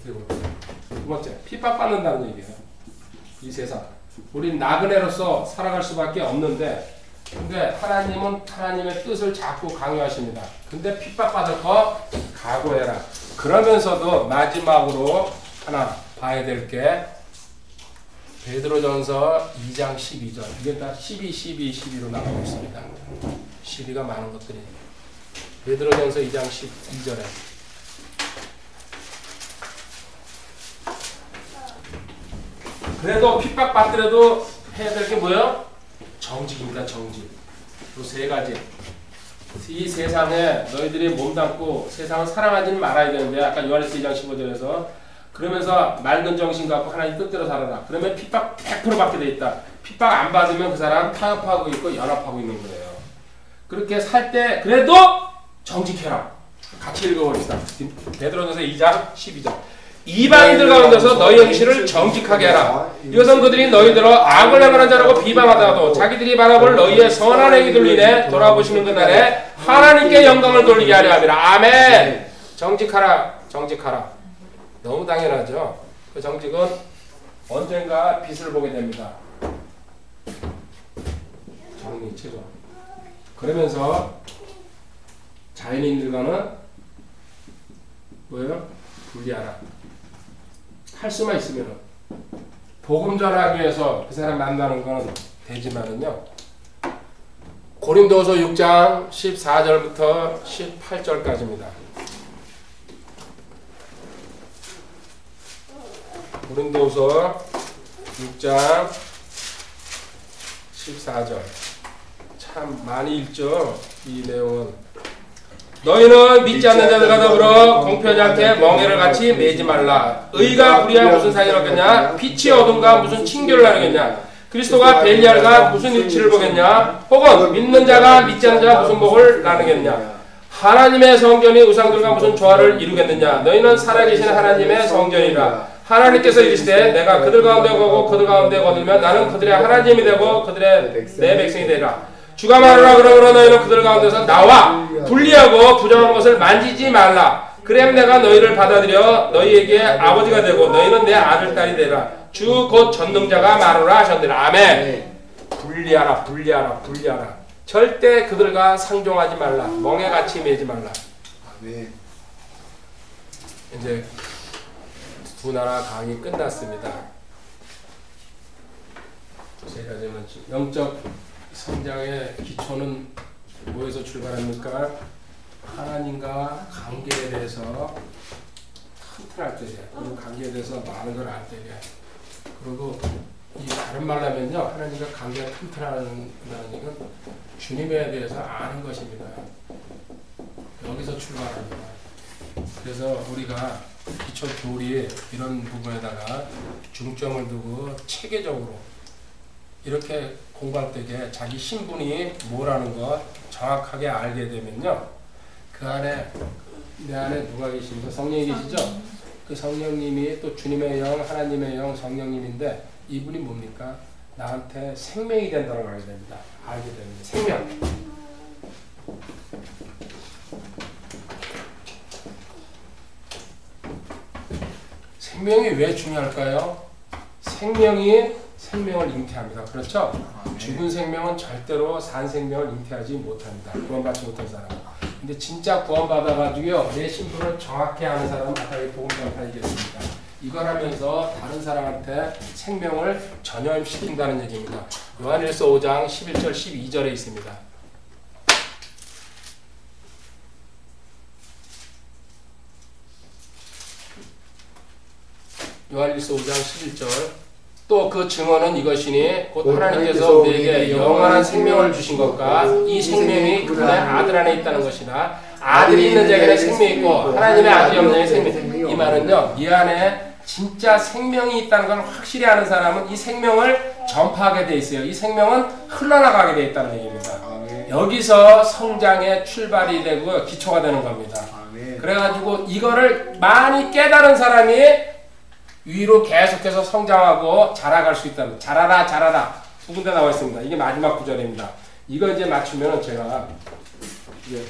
두 번째, 핍박받는다는 얘기예요. 이 세상. 우린 나그네로서 살아갈 수밖에 없는데, 근데 하나님은 하나님의 뜻을 자꾸 강요하십니다. 근데 핍박받을 거 각오해라. 그러면서도 마지막으로 하나 봐야 될 게 베드로전서 2장 12절. 이게 다 12, 12, 12로 나가고 있습니다. 12가 많은 것들이. 베드로전서 2장 12절에 그래도 핍박받더라도 해야 될 게 뭐예요? 정직입니다. 정직. 그 세 가지. 이 세상에 너희들이 몸담고 세상을 사랑하지는 말아야 되는데 아까 요한일서 2장 15절에서 그러면서 맑은 정신 갖고 하나님 뜻대로 살아라. 그러면 핍박 100% 받게 돼 있다. 핍박 안 받으면 그 사람 타협하고 있고 연합하고 있는 거예요. 그렇게 살 때 그래도 정직해라. 같이 읽어봅시다. 베드로전서 2장 12절. 이방인들 가운데서 너희 행실을 정직하게 하라. 이것은 그들이 너희들을 악을 행하는 자라고 비방하다가도 자기들이 바라볼 너희의 선한 행위들 인해 돌아보시는 그날에 하나님께 영광을 돌리게 하려 함이라. 아멘. 정직하라. 정직하라. 너무 당연하죠. 그 정직은 언젠가 빛을 보게 됩니다. 정리 최고. 그러면서 자연인들과는 뭐예요? 분리하라. 할 수만 있으면 복음 전하기 위해서 그 사람 만나는 건 되지만은요. 고린도서 6장 14절부터 18절까지입니다. 고린도서 6장 14절. 참 많이 읽죠. 이 내용은. 너희는 믿지 않는 자들과 더불어 공평하지 않게 멍에를 같이 매지 말라. 의가 불의할 무슨 상이 없겠냐? 빛이 어둠과 무슨 친교를 나누겠냐? 그리스도가 벨리알과 무슨 일치를 보겠냐? 혹은 믿는 자가 믿지 않는 자가 무슨 복을 나누겠냐? 하나님의 성전이 우상들과 무슨 조화를 이루겠느냐? 너희는 살아계신 하나님의 성전이라. 하나님께서 이르시되 내가 그들 가운데 거고 그들 가운데 거들면 나는 그들의 하나님이 되고 그들의 내 백성이 되리라. 주가 말하라. 그러므로 너희는 그들 가운데서 나와 분리하고 부정한 것을 만지지 말라. 그럼 내가 너희를 받아들여 너희에게 아버지가 되고 너희는 내 아들 딸이 되라. 주 곧 전능자가 말하라 하셨느니라. 아멘. 분리하라. 분리하라. 분리하라. 절대 그들과 상종하지 말라. 멍에같이 매지 말라. 아멘. 이제 두 나라 강의 끝났습니다. 제가 지금 영적 성장의 기초는 뭐에서 출발합니까? 하나님과 관계에 대해서 튼튼할 때에, 그리고 관계에 대해서 많은 걸 알 때에, 그리고 이 다른 말로 하면요, 하나님과 관계가 튼튼하다는 얘기는 주님에 대해서 아는 것입니다. 여기서 출발합니다. 그래서 우리가 기초 교리 이런 부분에다가 중점을 두고 체계적으로 이렇게 공부할 때에 자기 신분이 뭐라는 거 정확하게 알게 되면요, 그 안에 내 안에 누가 계십니까? 성령이 계시죠? 그 성령님이 또 주님의 영, 하나님의 영, 성령님인데 이분이 뭡니까? 나한테 생명이 된다고 알게 됩니다. 알게 됩니다. 생명. 생명이 왜 중요할까요? 생명이 생명을 잉태합니다. 그렇죠? 죽은 생명은 절대로 산 생명을 잉태하지 못합니다. 구원받지 못한 사람. 근데 진짜 구원받아가지고요, 내 신분을 정확히 아는 사람은 아까 복음 전파이겠습니다. 이걸 하면서 다른 사람한테 생명을 전염시킨다는 얘기입니다. 요한일서 5장 11절 12절에 있습니다. 요한일서 5장 11절 또 그 증언은 이것이니 곧 하나님께서 우리에게 영원한 생명을 주신 것과 이 생명이 그분의 아들 안에 있다는 것이라. 아들이 있는 자에게는 생명이 있고 하나님의 아들이 없는 자에게 생명이. 이 말은요, 이 안에 진짜 생명이 있다는 걸 확실히 아는 사람은 이 생명을 전파하게 돼 있어요. 이 생명은 흘러나가게 돼 있다는 얘기입니다. 여기서 성장의 출발이 되고 기초가 되는 겁니다. 그래가지고 이거를 많이 깨달은 사람이 위로 계속해서 성장하고 자라갈 수 있다는, 자라라 자라라 두 군데 나와 있습니다. 이게 마지막 구절입니다. 이거 이제 맞추면은 제가 이제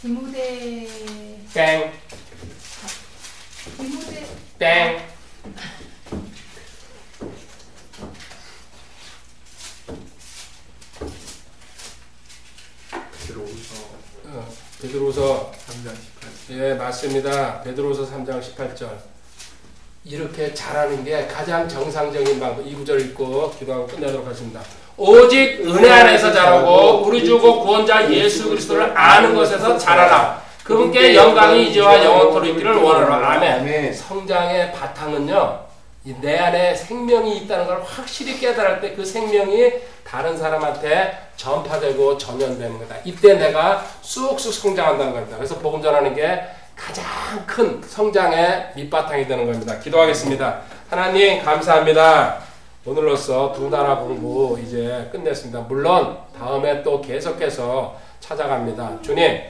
디모데 땡 디모데 땡 베드로서 3장 18절. 예, 맞습니다. 베드로서 3장 18절. 이렇게 잘하는 게 가장 정상적인 방법. 이 구절 읽고 기도하고 끝내도록 하겠습니다. 오직 은혜 안에서 자라고 우리 주 곧 구원자 예수 그리스도를 아는 것에서 자라라. 그분께 영광이 이제와 영원토록 있기를 원하노라. 아멘. 성장의 바탕은요, 내 안에 생명이 있다는 걸 확실히 깨달을 때 그 생명이 다른 사람한테 전파되고 전염되는 거다. 이때 내가 쑥쑥 성장한다는 겁니다. 그래서 복음 전하는 게 가장 큰 성장의 밑바탕이 되는 겁니다. 기도하겠습니다. 하나님 감사합니다. 오늘로써 두 나라 공부 이제 끝냈습니다. 물론 다음에 또 계속해서 찾아갑니다. 주님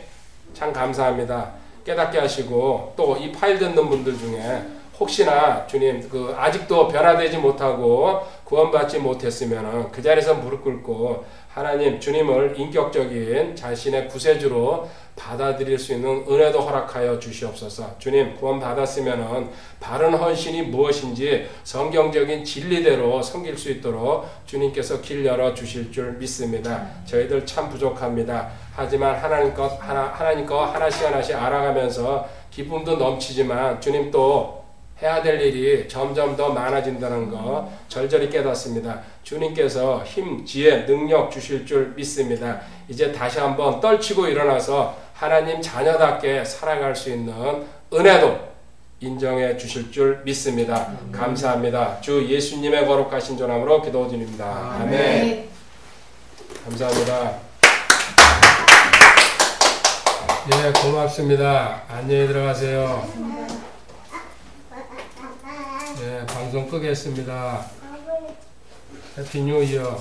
참 감사합니다. 깨닫게 하시고 또 이 파일 듣는 분들 중에 혹시나 주님 아직도 변화되지 못하고 구원받지 못했으면 그 자리에서 무릎 꿇고 하나님 주님을 인격적인 자신의 구세주로 받아들일 수 있는 은혜도 허락하여 주시옵소서. 주님 구원받았으면 바른 헌신이 무엇인지 성경적인 진리대로 섬길 수 있도록 주님께서 길 열어 주실 줄 믿습니다. 저희들 참 부족합니다. 하지만 하나님 것 하나씩 하나씩 알아가면서 기쁨도 넘치지만 주님 또 해야 될 일이 점점 더 많아진다는 거 절절히 깨닫습니다. 주님께서 힘, 지혜, 능력 주실 줄 믿습니다. 이제 다시 한번 떨치고 일어나서 하나님 자녀답게 살아갈 수 있는 은혜도 인정해 주실 줄 믿습니다. 감사합니다. 주 예수님의 거룩하신 전함으로 기도드립니다. 아멘. 감사합니다. 예, 고맙습니다. 안녕히 들어가세요. 네, 방송 끄겠습니다. 해피 뉴 이어.